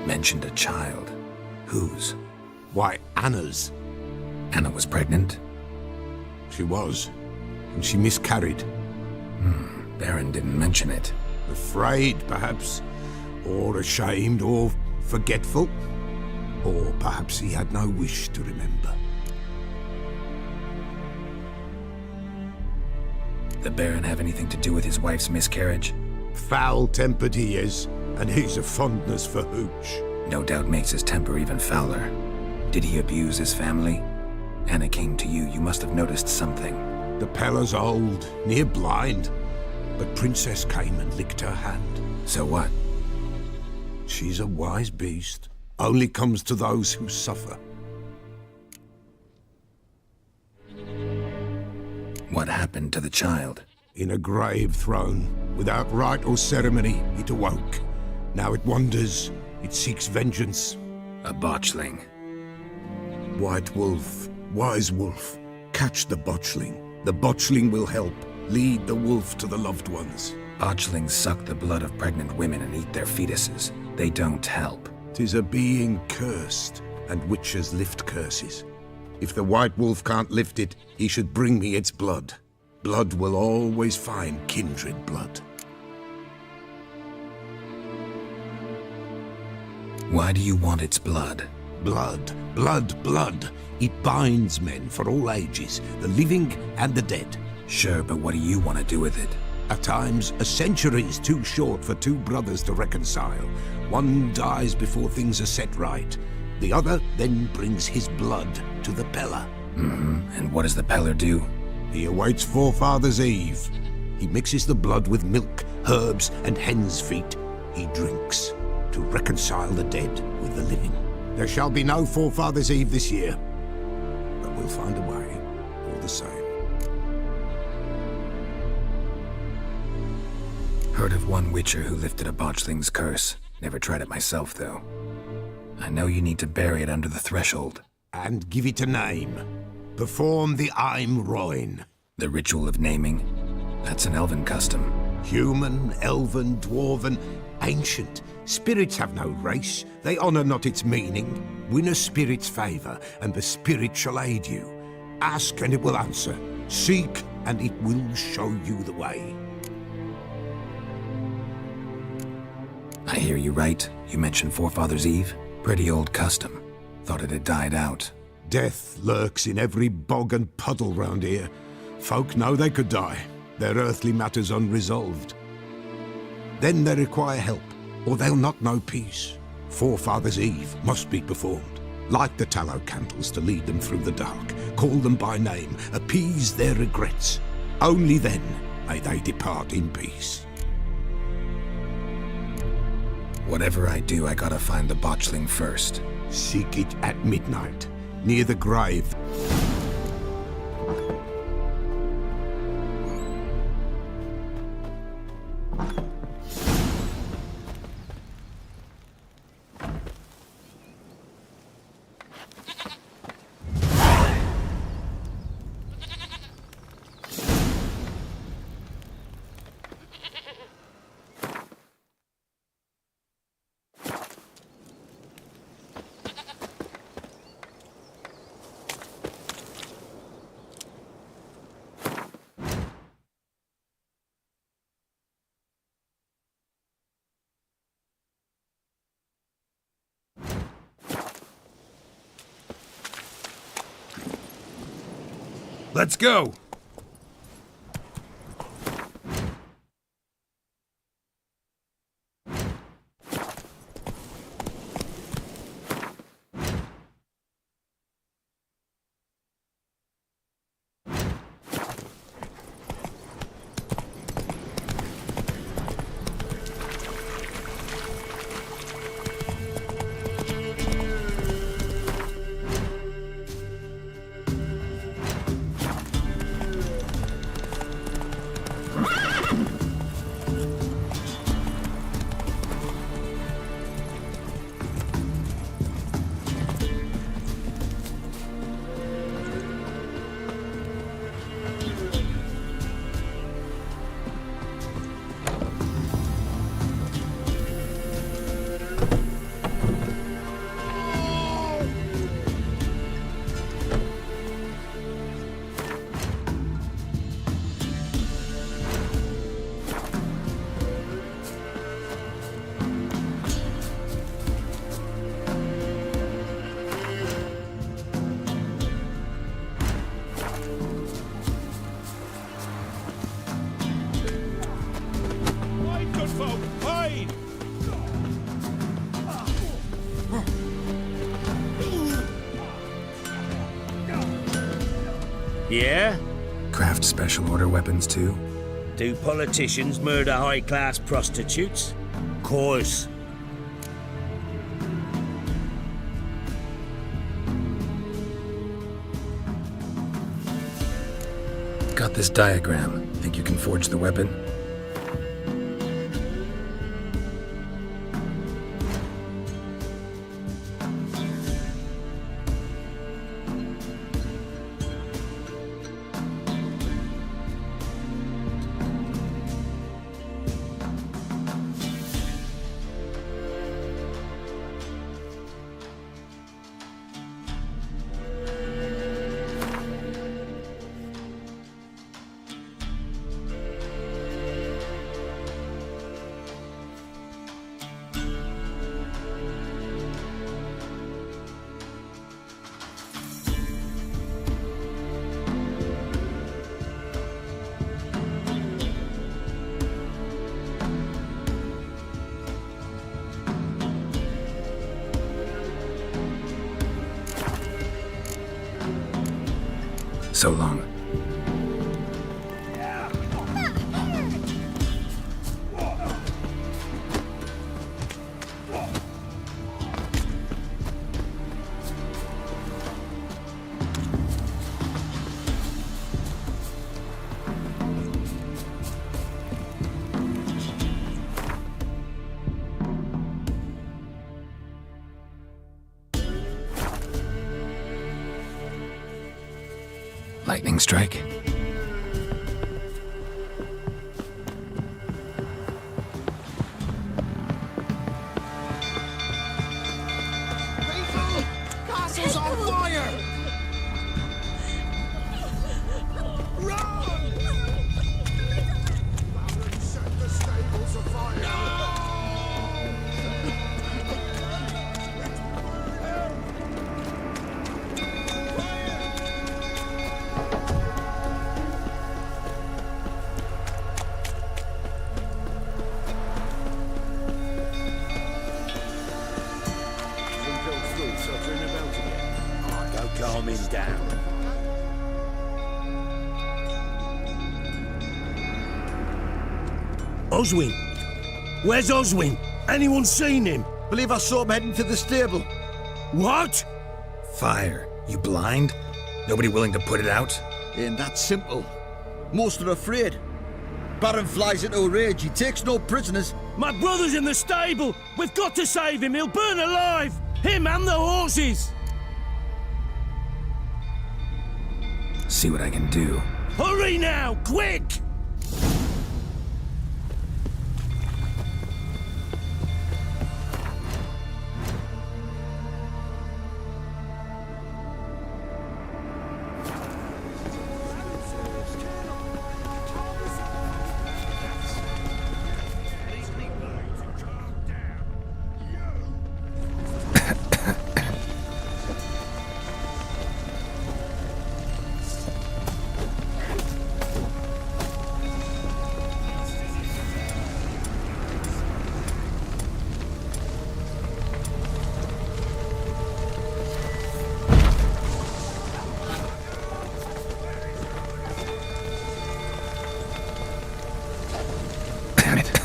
Mentioned a child. Whose?
Why, Anna's.
Anna was pregnant?
She was, and she miscarried.
Baron didn't mention it.
Afraid, perhaps, or ashamed, or forgetful. Or perhaps he had no wish to remember.
The Baron have anything to do with his wife's miscarriage?
Foul-tempered he is, and he's a fondness for hooch.
No doubt makes his temper even fouler. Did he abuse his family? Anna came to you, you must have noticed something.
The Pella's old, near blind, but Princess came and licked her hand.
So what?
She's a wise beast. Only comes to those who suffer.
What happened to the child?
In a grave thrown, without rite or ceremony, it awoke. Now it wanders, it seeks vengeance.
A botchling.
White Wolf, Wise Wolf, catch the botchling. The botchling will help, lead the wolf to the loved ones.
Botchlings suck the blood of pregnant women and eat their fetuses. They don't help.
'Tis a being cursed, and witches lift curses. If the White Wolf can't lift it, he should bring me its blood. Blood will always find kindred blood.
Why do you want its blood?
Blood, blood, blood. It binds men for all ages, the living and the dead.
Sure, but what do you want to do with it?
At times, a century is too short for two brothers to reconcile. One dies before things are set right. The other then brings his blood to the Pella.
And what does the Peller do?
He awaits Forefathers' Eve. He mixes the blood with milk, herbs, and hen's feet. He drinks to reconcile the dead with the living. There shall be no Forefathers' Eve this year, but we'll find a way, all the same.
Heard of one witcher who lifted a botchling's curse. Never tried it myself, though. I know you need to bury it under the threshold.
And give it a name. Perform the Aim Roin.
The ritual of naming, that's an elven custom.
Human, elven, dwarven, ancient. Spirits have no race. They honour not its meaning. Win a spirit's favour, and the spirit shall aid you. Ask, and it will answer. Seek, and it will show you the way.
I hear you right. You mentioned Forefathers' Eve? Pretty old custom. Thought it had died out.
Death lurks in every bog and puddle round here. Folk know they could die, their earthly matters unresolved. Then they require help, or they'll not know peace. Forefathers' Eve must be performed. Light the tallow candles to lead them through the dark. Call them by name, appease their regrets. Only then may they depart in peace.
Whatever I do, I gotta find the botchling first.
Seek it at midnight, near the grave.
Let's go! Yeah?
Craft special order weapons too?
Do politicians murder high-class prostitutes? Course.
Got this diagram. Think you can forge the weapon? So long. Lightning strike.
Oswin? Where's Oswin? Anyone seen him?
Believe I saw him heading to the stable.
What?
Fire. You blind? Nobody willing to put it out?
Ain't that simple. Most are afraid. Baron flies into a rage. He takes no prisoners.
My brother's in the stable. We've got to save him. He'll burn alive. Him and the horses.
See what I can do.
Hurry now, quick!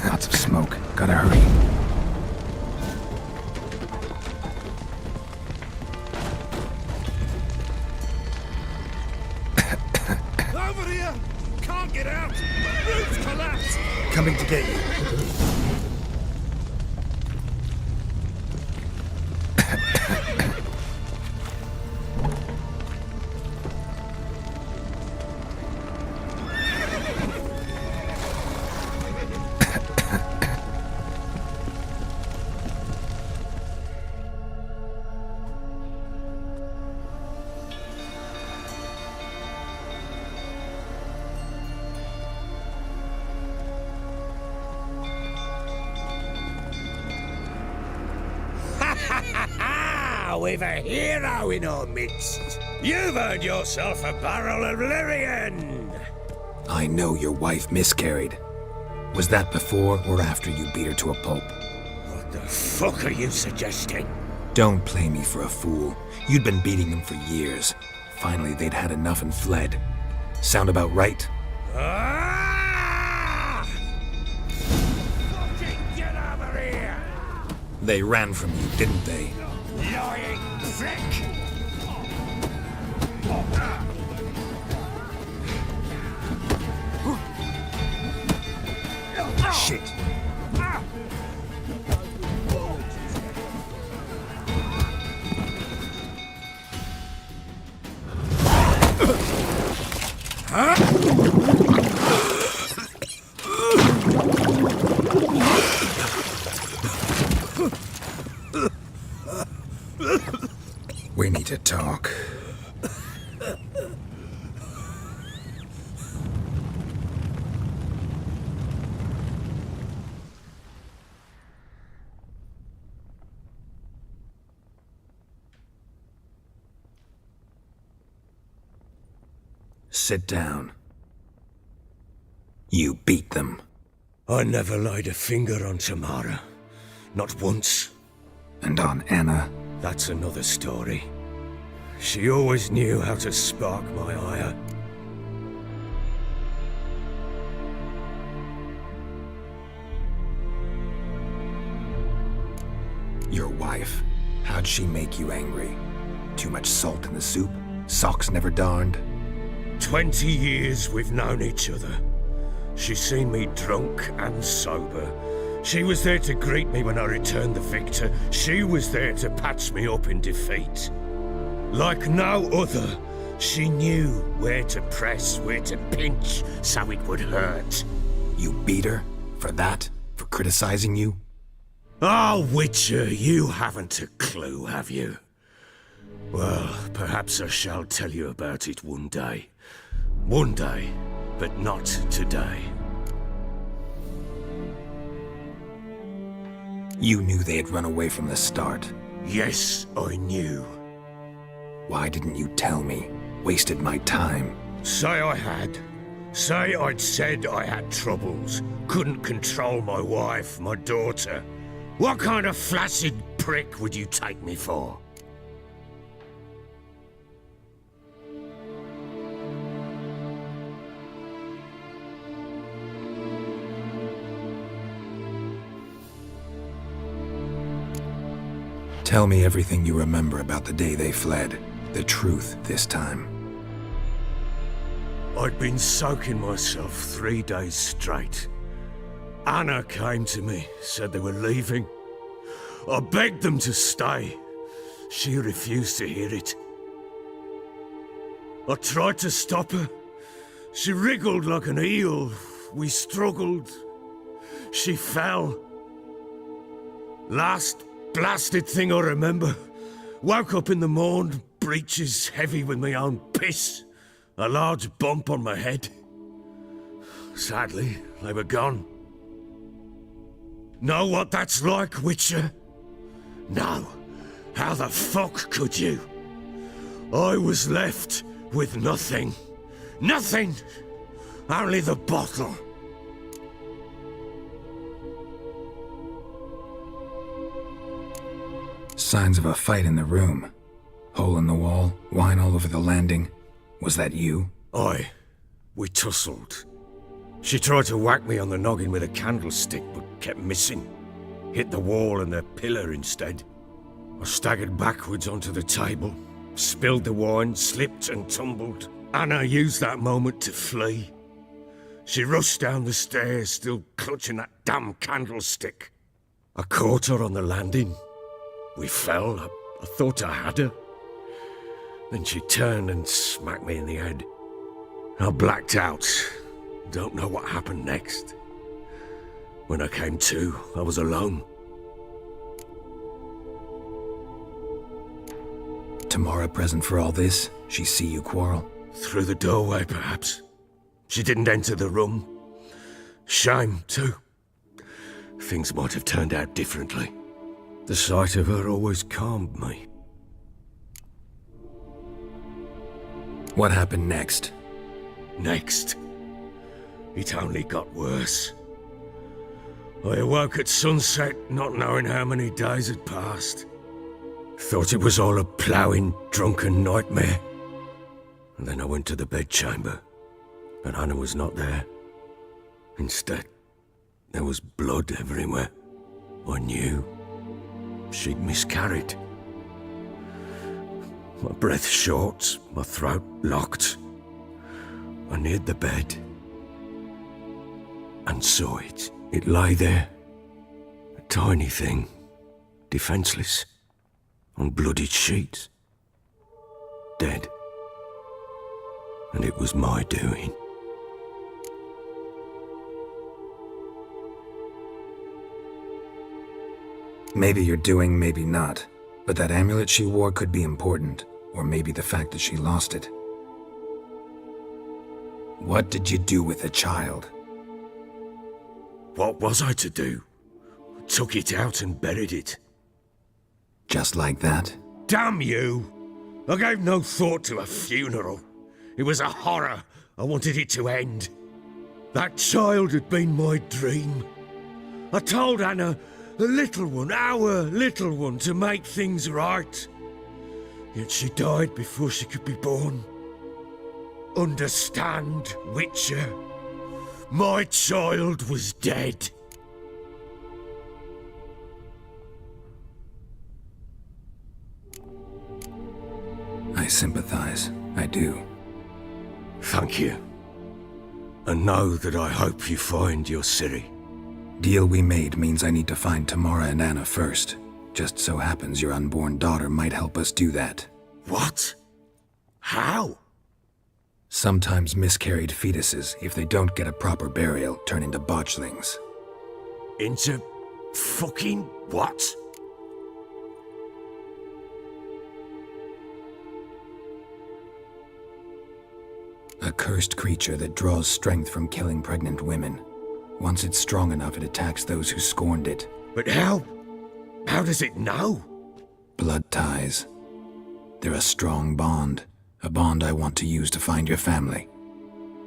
Lots of smoke. Gotta hurry.
Over here! Can't get out! Roof's collapsed!
Coming to get you.
We've a hero in our midst. You've earned yourself a barrel of Lyrian.
I know your wife miscarried. Was that before or after you beat her to a pulp?
What the fuck are you suggesting?
Don't play me for a fool. You'd been beating them for years. Finally, they'd had enough and fled. Sound about right?
Ah! Fucking get over here!
They ran from you, didn't they?
Lying prick!
Shit. We need to talk. Sit down. You beat them.
I never laid a finger on Tamara. Not once.
And on Anna?
That's another story. She always knew how to spark my ire.
Your wife. How'd she make you angry? Too much salt in the soup? Socks never darned?
20 years we've known each other. She's seen me drunk and sober. She was there to greet me when I returned the victor. She was there to patch me up in defeat. Like no other, she knew where to press, where to pinch, so it would hurt.
You beat her? For that? For criticizing you?
Oh, Witcher, you haven't a clue, have you? Well, perhaps I shall tell you about it one day. One day, but not today.
You knew they had run away from the start.
Yes, I knew.
Why didn't you tell me? Wasted my time.
Say I had. Say I'd said I had troubles. Couldn't control my wife, my daughter. What kind of flaccid prick would you take me for?
Tell me everything you remember about the day they fled. The truth this time.
I'd been soaking myself 3 days straight. Anna came to me, said they were leaving. I begged them to stay. She refused to hear it. I tried to stop her. She wriggled like an eel. We struggled. She fell. Last blasted thing I remember. Woke up in the morn, breeches heavy with my own piss. A large bump on my head. Sadly, they were gone. Know what that's like, Witcher? No. How the fuck could you? I was left with nothing. Nothing! Only the bottle.
Signs of a fight in the room. Hole in the wall, wine all over the landing. Was that you?
Aye. We tussled. She tried to whack me on the noggin with a candlestick, but kept missing. Hit the wall and the pillar instead. I staggered backwards onto the table, spilled the wine, slipped and tumbled. Anna used that moment to flee. She rushed down the stairs, still clutching that damn candlestick. I caught her on the landing. We fell. I thought I had her. Then she turned and smacked me in the head. I blacked out. Don't know what happened next. When I came to, I was alone.
Tamara present for all this? She see you quarrel?
Through the doorway, perhaps. She didn't enter the room. Shame, too. Things might have turned out differently. The sight of her always calmed me.
What happened next?
Next? It only got worse. I awoke at sunset, not knowing how many days had passed. Thought it was all a ploughing, drunken nightmare. And then I went to the bedchamber, but Anna was not there. Instead, there was blood everywhere. I knew she'd miscarried. My breath short, my throat locked. I neared the bed and saw it. It lay there, a tiny thing, defenseless, on bloodied sheets, dead. And it was my doing.
Maybe you're doing, maybe not. But that amulet she wore could be important, or maybe the fact that she lost it. What did you do with the child?
What was I to do? Took it out and buried it.
Just like that?
Damn you! I gave no thought to a funeral. It was a horror. I wanted it to end. That child had been my dream. I told Anna, the little one, our little one, to make things right. Yet she died before she could be born. Understand, Witcher? My child was dead.
I sympathize. I do.
Thank you. And know that I hope you find your Ciri.
Deal we made means I need to find Tamara and Anna first. Just so happens your unborn daughter might help us do that.
What? How?
Sometimes miscarried fetuses, if they don't get a proper burial, turn into botchlings.
Into fucking what?
A cursed creature that draws strength from killing pregnant women. Once it's strong enough, it attacks those who scorned it.
But how? How does it know?
Blood ties. They're a strong bond. A bond I want to use to find your family.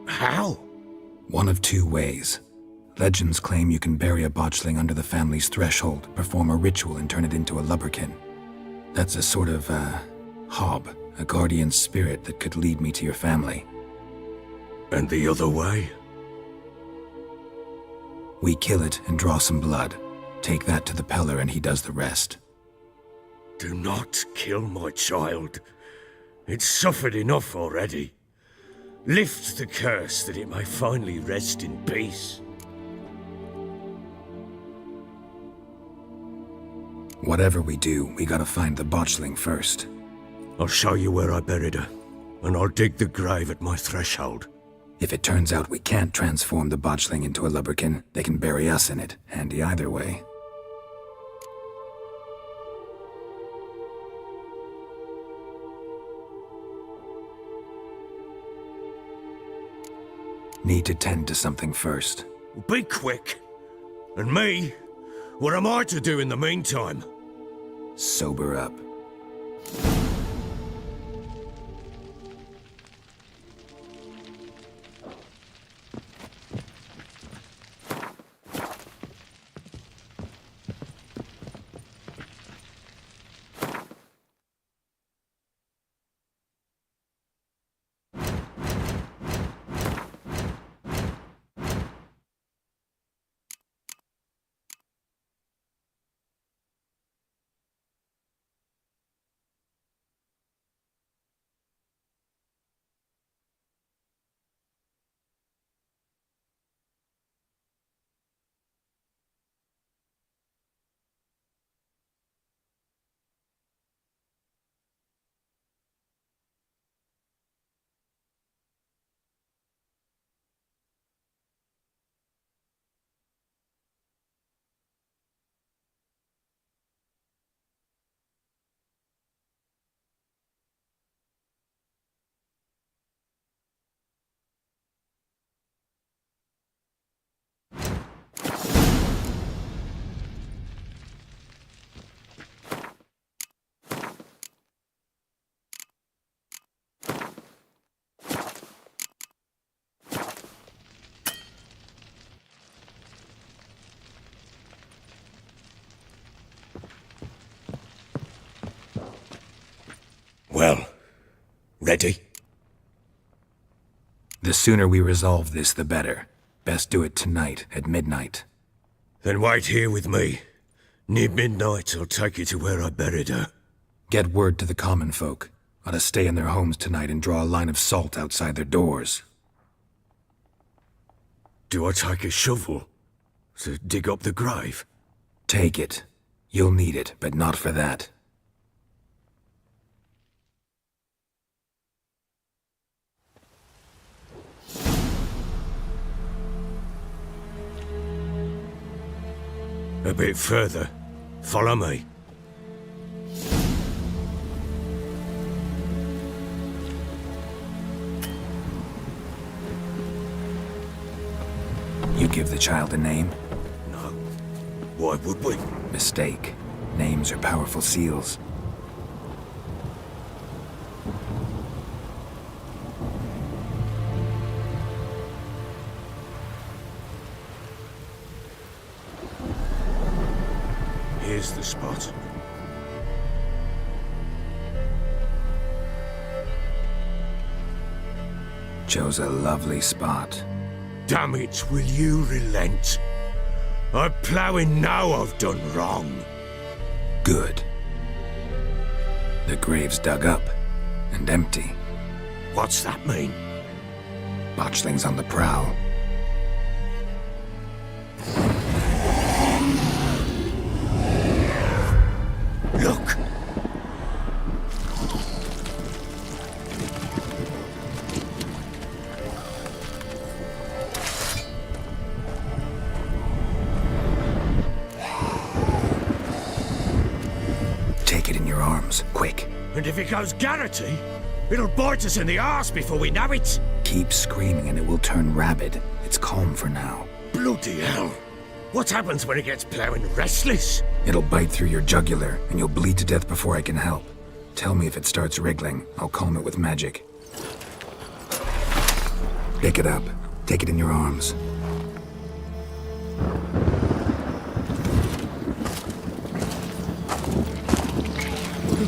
How?
One of two ways. Legends claim you can bury a botchling under the family's threshold, perform a ritual and turn it into a lubberkin. That's a sort of, hob, a guardian spirit that could lead me to your family.
And the other way?
We kill it and draw some blood. Take that to the Peller and he does the rest.
Do not kill my child. It's suffered enough already. Lift the curse that it may finally rest in peace.
Whatever we do, we gotta find the botchling first.
I'll show you where I buried her, and I'll dig the grave at my threshold.
If it turns out we can't transform the botchling into a lubberkin, they can bury us in it. Handy either way. Need to tend to something first.
Be quick. And me? What am I to do in the meantime?
Sober up.
Well, ready?
The sooner we resolve this, the better. Best do it tonight, at midnight.
Then wait here with me. Near midnight, I'll take you to where I buried her.
Get word to the common folk. Ought to stay in their homes tonight and draw a line of salt outside their doors.
Do I take a shovel to dig up the grave?
Take it. You'll need it, but not for that.
A bit further. Follow me.
You give the child a name?
No. Why would we?
Mistake. Names are powerful seals.
Here's the spot.
Chose a lovely spot.
Damn it, will you relent? I'm ploughing now I've done wrong.
Good. The grave's dug up and empty.
What's that mean?
Botchling's on the prowl.
Look!
Take it in your arms, quick.
And if it goes Garrity, it'll bite us in the arse before we know it.
Keep screaming and it will turn rabid. It's calm for now.
Bloody hell. What happens when it gets ploughing restless?
It'll bite through your jugular, and you'll bleed to death before I can help. Tell me if it starts wriggling. I'll calm it with magic. Pick it up. Take it in your arms.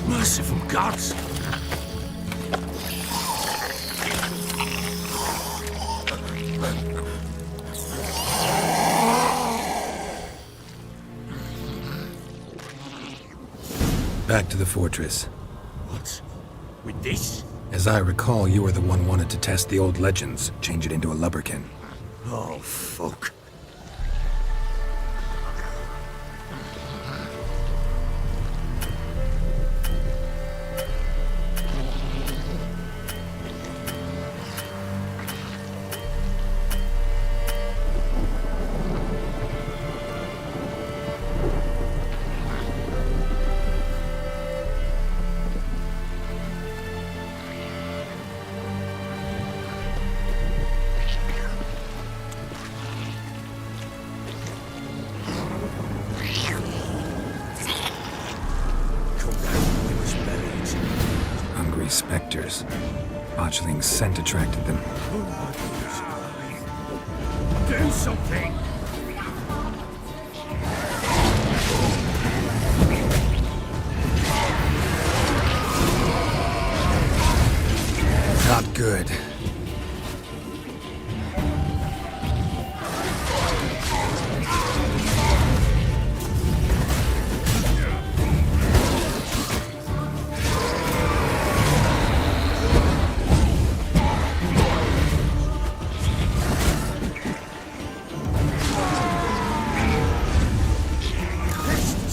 Merciful gods!
Back to the fortress.
What? With this?
As I recall, you were the one wanted to test the old legends, change it into a lubberkin.
Oh, fuck.
Hungry specters. Botchling's scent attracted them.
Do something!
Not good.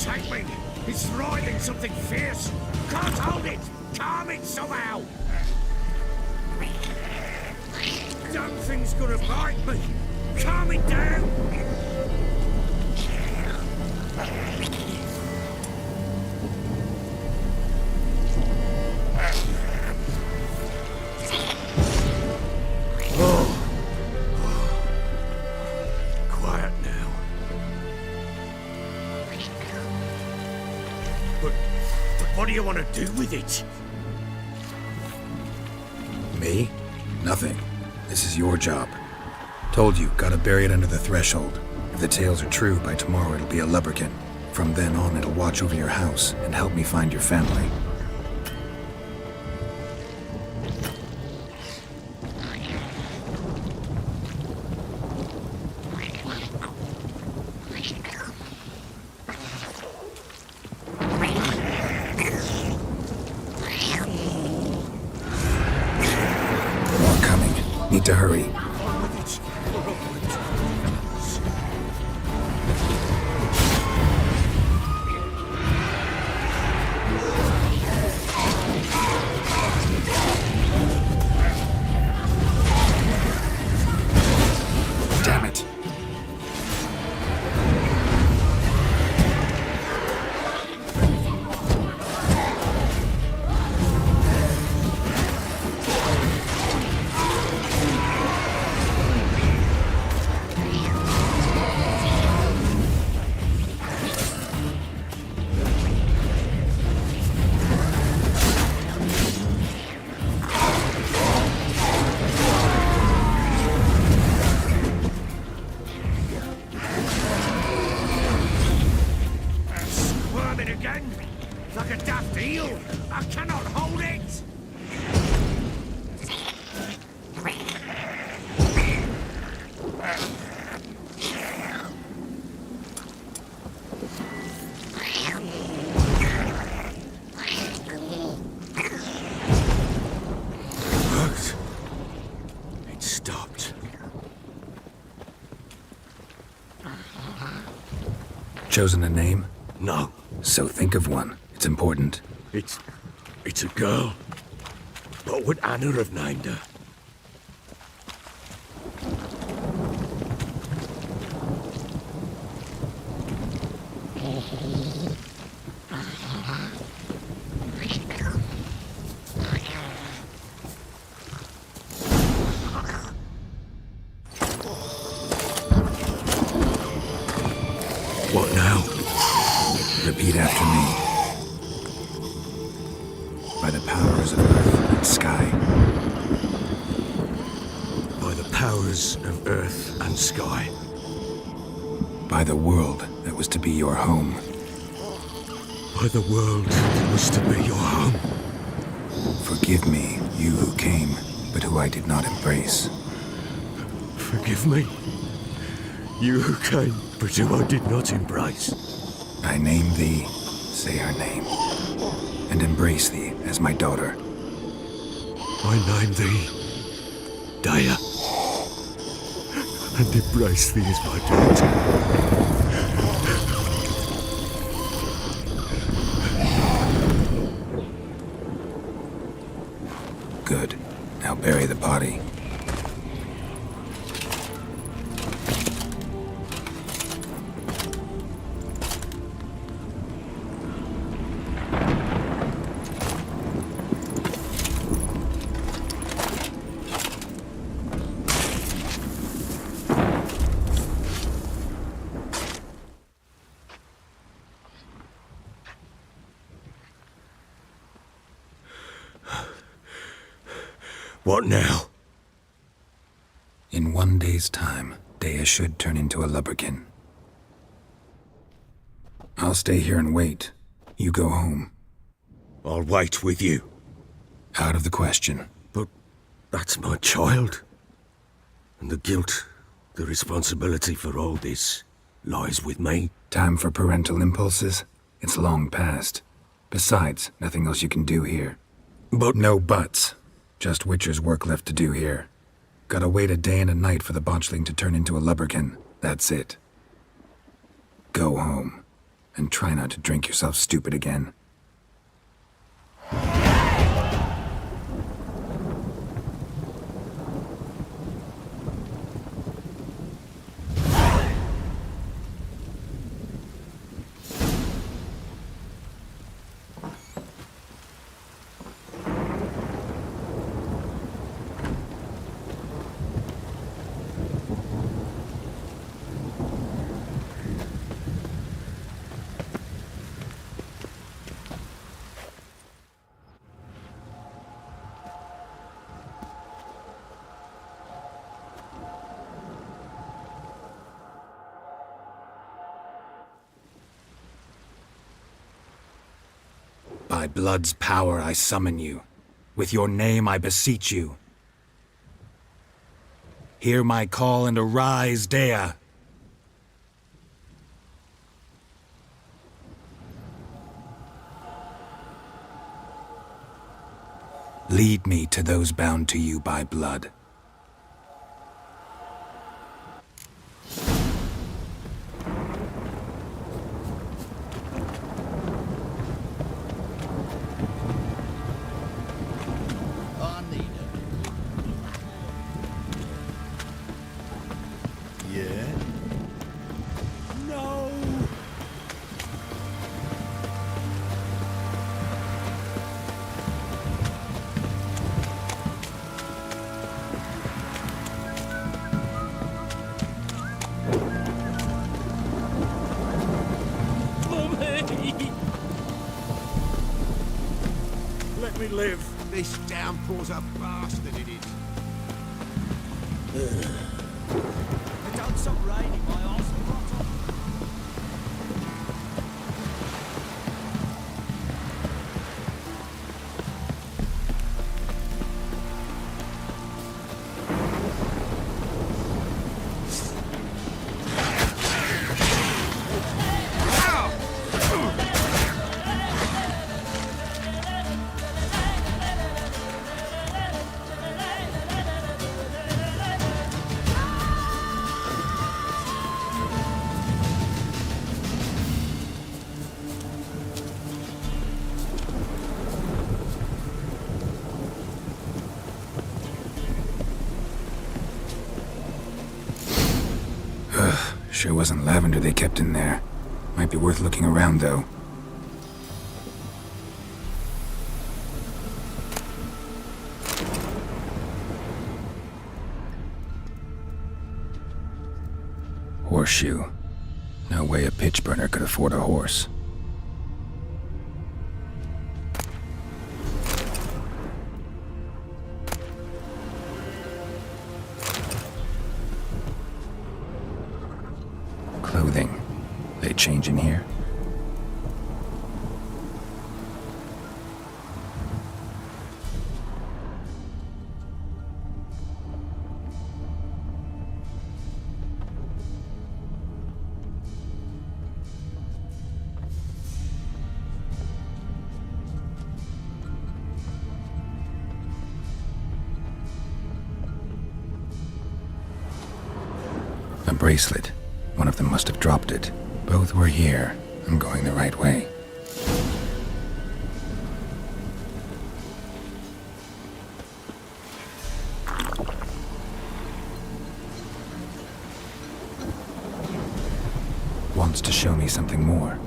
Take me! It's writhing something fierce! Can't hold it! Calm it somehow! Damn thing's gonna bite me! Calm it down! Quiet now. But what do you want to do with it?
Me? Nothing. This is your job. Told you, gotta bury it under the threshold. If the tales are true, by tomorrow it'll be a lubberkin. From then on, it'll watch over your house and help me find your family. More coming. Need to hurry. Damn it.
Squirming again? Like a daft eel? I cannot hold it! Worked. It stopped.
Chosen a name?
No.
So think of one. It's important.
It's a girl. What would Anna have named her? What now?
Repeat after me. By the powers of earth and sky.
By the powers of earth and sky.
By the world that was to be your home.
By the world that was to be your home.
Forgive me, you who came, but who I did not embrace.
Forgive me. You who came, but who I did not embrace.
I name thee. Say her name. and embrace thee as my daughter.
I name thee Dea, and embrace thee as my daughter.
Good. Now bury the body.
What now?
In 1 day's time, Dea should turn into a lubberkin. I'll stay here and wait. You go home.
I'll wait with you.
Out of the question.
But that's my child. And the guilt, the responsibility for all this, lies with me.
Time for parental impulses? It's long past. Besides, nothing else you can do here.
But
no buts. Just Witcher's work left to do here. Gotta wait a day and a night for the botchling to turn into a lubberkin. That's it. Go home. And try not to drink yourself stupid again. By blood's power I summon you. With your name I beseech you. Hear my call and arise, Dea. Lead me to those bound to you by blood.
Let me live.
This downpour's a bastard, it is.
It don't stop raining, my arse will rot off.
Sure wasn't lavender they kept in there. Might be worth looking around, though. Horseshoe. No way a pitch burner could afford a horse. Clothing. They change in here? a bracelet. One of them must have dropped it. Both were here. I'm going the right way. Wants to show me something more.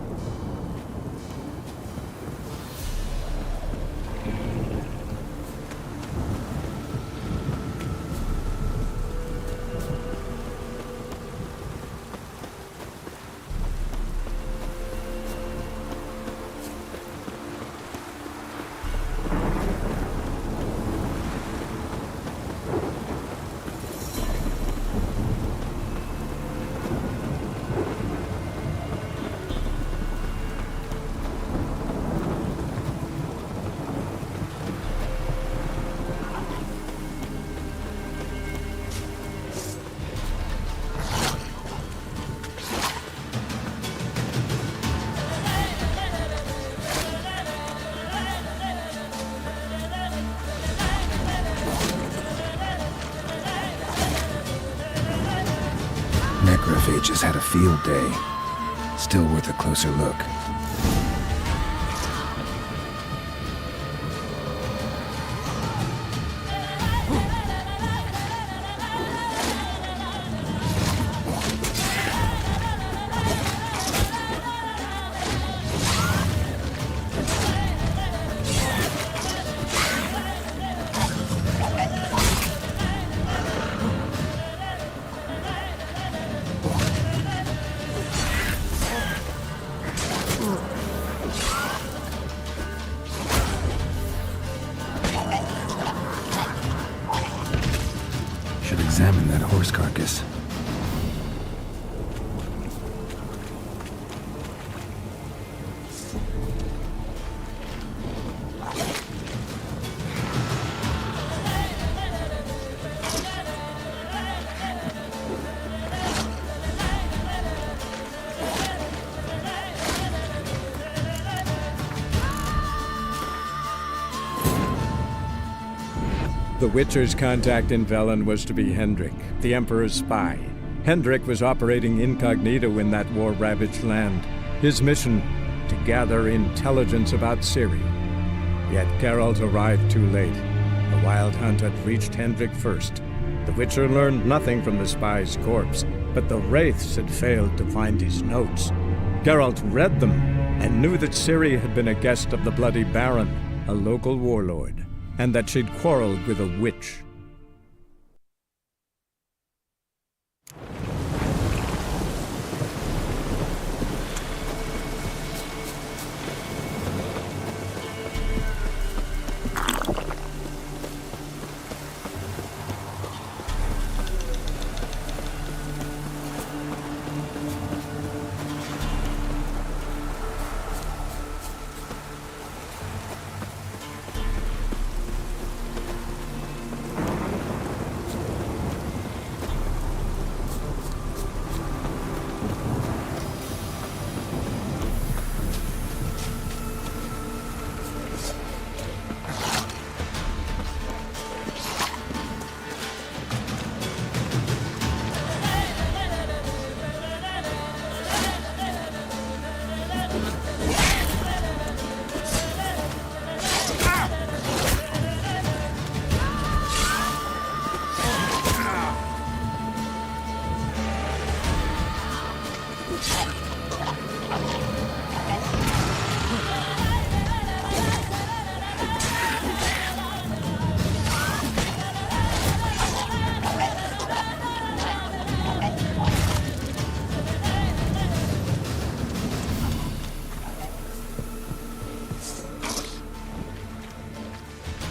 Necrophages had a field day. Still worth a closer look. Should examine that horse carcass.
The Witcher's contact in Velen was to be Hendrik, the Emperor's spy. Hendrik was operating incognito in that war-ravaged land. His mission, to gather intelligence about Ciri. Yet Geralt arrived too late. The Wild Hunt had reached Hendrik first. The Witcher learned nothing from the spy's corpse, but the Wraiths had failed to find his notes. Geralt read them and knew that Ciri had been a guest of the Bloody Baron, a local warlord, and that she'd quarreled with a witch.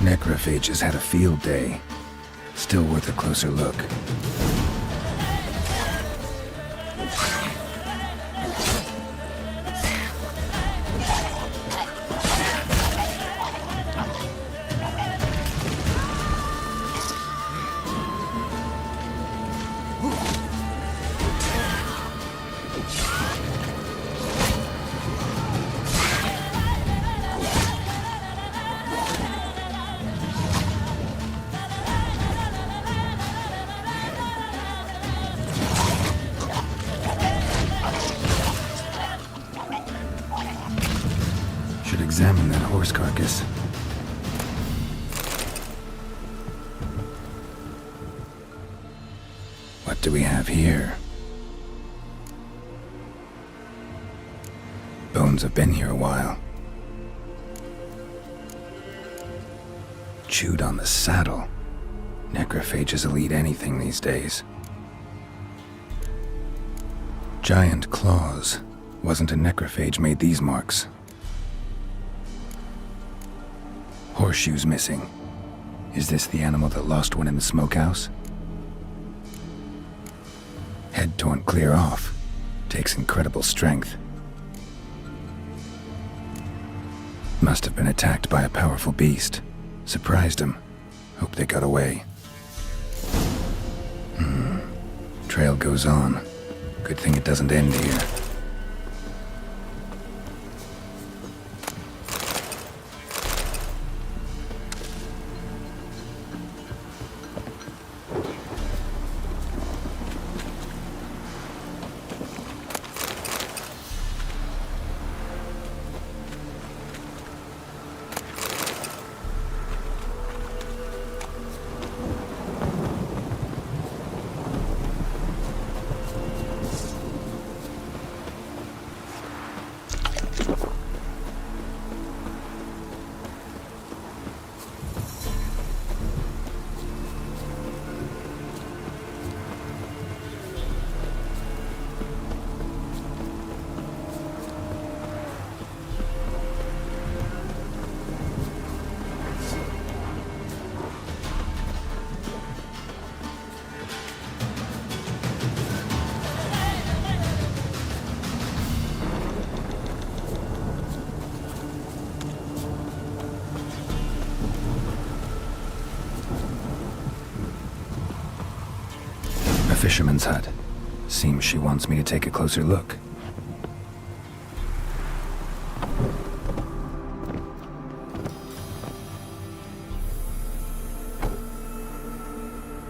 Necrophages had a field day. Still worth a closer look. examine that horse carcass. What do we have here? Bones have been here a while. Chewed on the saddle. Necrophages will eat anything these days. Giant claws. Wasn't a necrophage made these marks. Horseshoes missing. Is this the animal that lost one in the smokehouse? Head torn clear off. Takes incredible strength. Must have been attacked by a powerful beast. Surprised him. Hope they got away. Trail goes on. Good thing it doesn't end here. Fisherman's hut. Seems she wants me to take a closer look.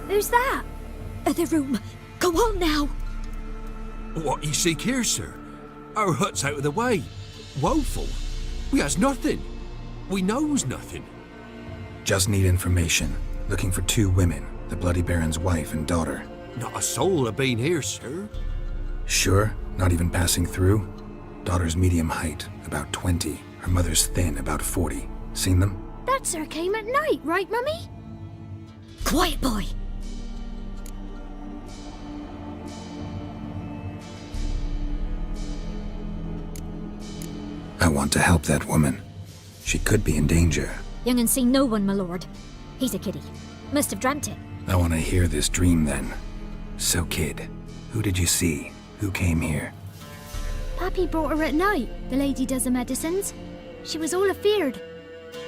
Who's that? Other room. Go on now.
What you seek here, sir? Our hut's out of the way. Woeful. We has nothing. We knows nothing.
Just need information. Looking for 2 women, the Bloody Baron's wife and daughter.
Not a soul have been here, sir.
Sure? Not even passing through? Daughter's medium height, about 20. Her mother's thin, about 40. Seen them?
That sir came at night, right, Mummy? Quiet, boy.
I want to help that woman. She could be in danger.
Young and seen no one, my lord. He's a kiddie. Must have dreamt it.
I want to hear this dream then. So, kid, who did you see? Who came here?
Pappy brought her at night, the lady does the medicines. She was all afeared.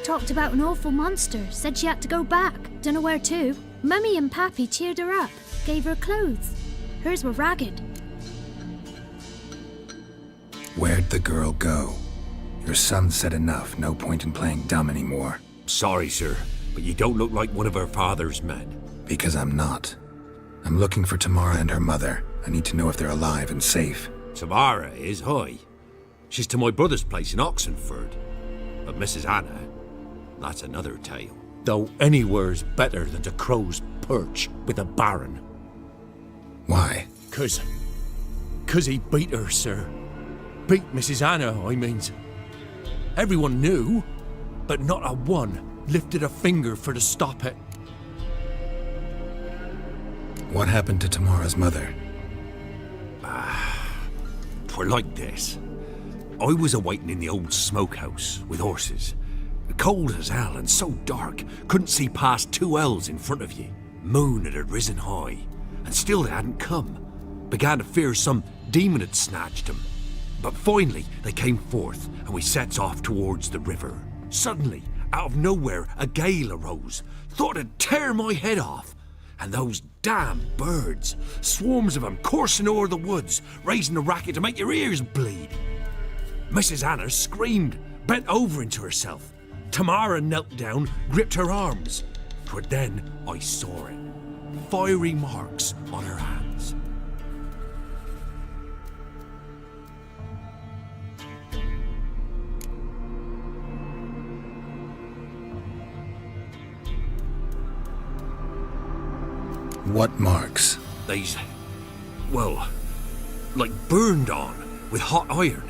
Talked about an awful monster, said she had to go back, dunno where to. Mummy and Pappy cheered her up, gave her clothes. Hers were ragged.
Where'd the girl go? Your son said enough, no point in playing dumb anymore.
Sorry, sir, but you don't look like one of our father's men.
Because I'm not. I'm looking for Tamara and her mother. I need to know if they're alive and safe.
Tamara is, hi. She's to my brother's place in Oxenford. But Mrs. Anna, that's another tale. Though anywhere's better than to crow's perch with a baron.
Why?
'Cause he beat her, sir. Beat Mrs. Anna, I means. Everyone knew, but not a one lifted a finger for to stop it.
What happened to Tamara's mother?
Twere like this. I was awaiting in the old smokehouse with horses. Cold as hell and so dark, couldn't see past 2 ells in front of ye. Moon had risen high, and still they hadn't come. Began to fear some demon had snatched them. But finally they came forth, and we sets off towards the river. Suddenly, out of nowhere, a gale arose. Thought it'd tear my head off. And those damn birds, swarms of them coursing o'er the woods, raising a racket to make your ears bleed. Mrs. Anna screamed, bent over into herself. Tamara knelt down, gripped her arms. 'Twere then I saw it. Fiery marks on her hands.
What marks?
They's, well, like burned on with hot iron.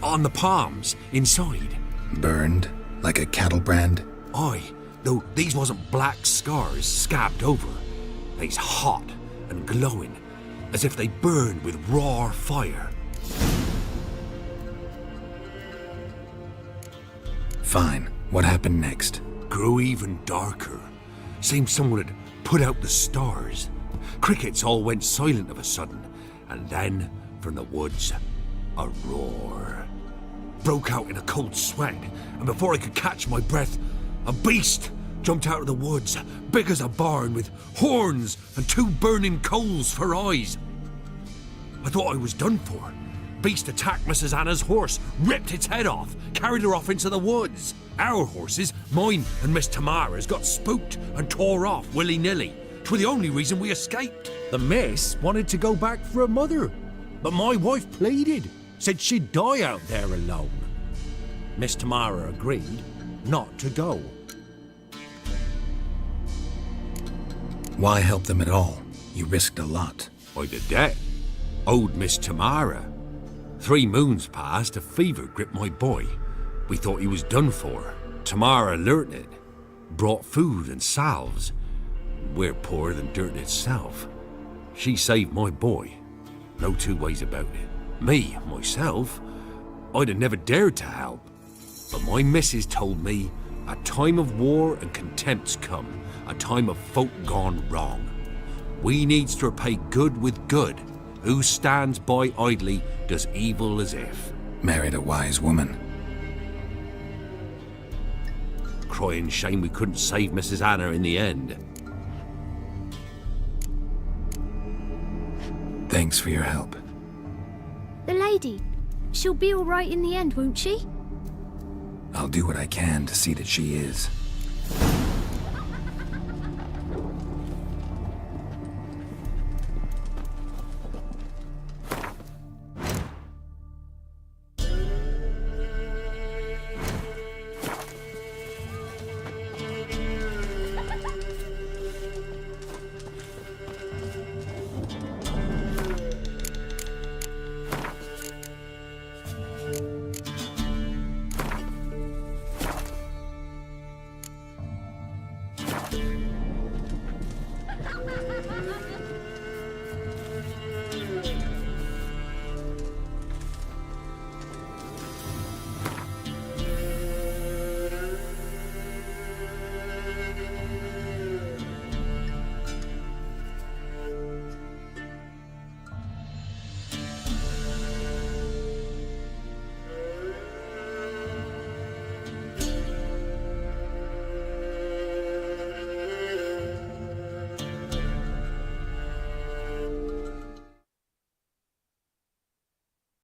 On the palms, inside.
Burned? Like a cattle brand?
Aye, though these wasn't black scars scabbed over. They's hot and glowing, as if they burned with raw fire.
Fine. What happened next?
Grew even darker. Seemed someone had put out the stars. Crickets all went silent of a sudden, and then, from the woods, a roar. Broke out in a cold sweat, and before I could catch my breath, a beast jumped out of the woods, big as a barn, with horns and 2 burning coals for eyes. I thought I was done for. Beast attacked Mrs. Anna's horse, ripped its head off, carried her off into the woods. Our horses, mine and Miss Tamara's, got spooked and tore off willy-nilly. 'Twere the only reason we escaped.
The miss wanted to go back for her mother, but my wife pleaded, said she'd die out there alone. Miss Tamara agreed not to go.
Why help them at all? You risked a lot.
I did that. Owed Miss Tamara. 3 moons passed, a fever gripped my boy. We thought he was done for. Tamara learnt it. Brought food and salves. We're poorer than dirt itself. She saved my boy. No 2 ways about it. Me, myself, I'd have never dared to help. But my missus told me a time of war and contempt's come. A time of folk gone wrong. We needs to repay good with good. Who stands by idly does evil as if.
Married a wise woman.
Crying shame we couldn't save Mrs. Anna in the end.
Thanks for your help.
The lady, she'll be all right in the end, won't she?
I'll do what I can to see that she is.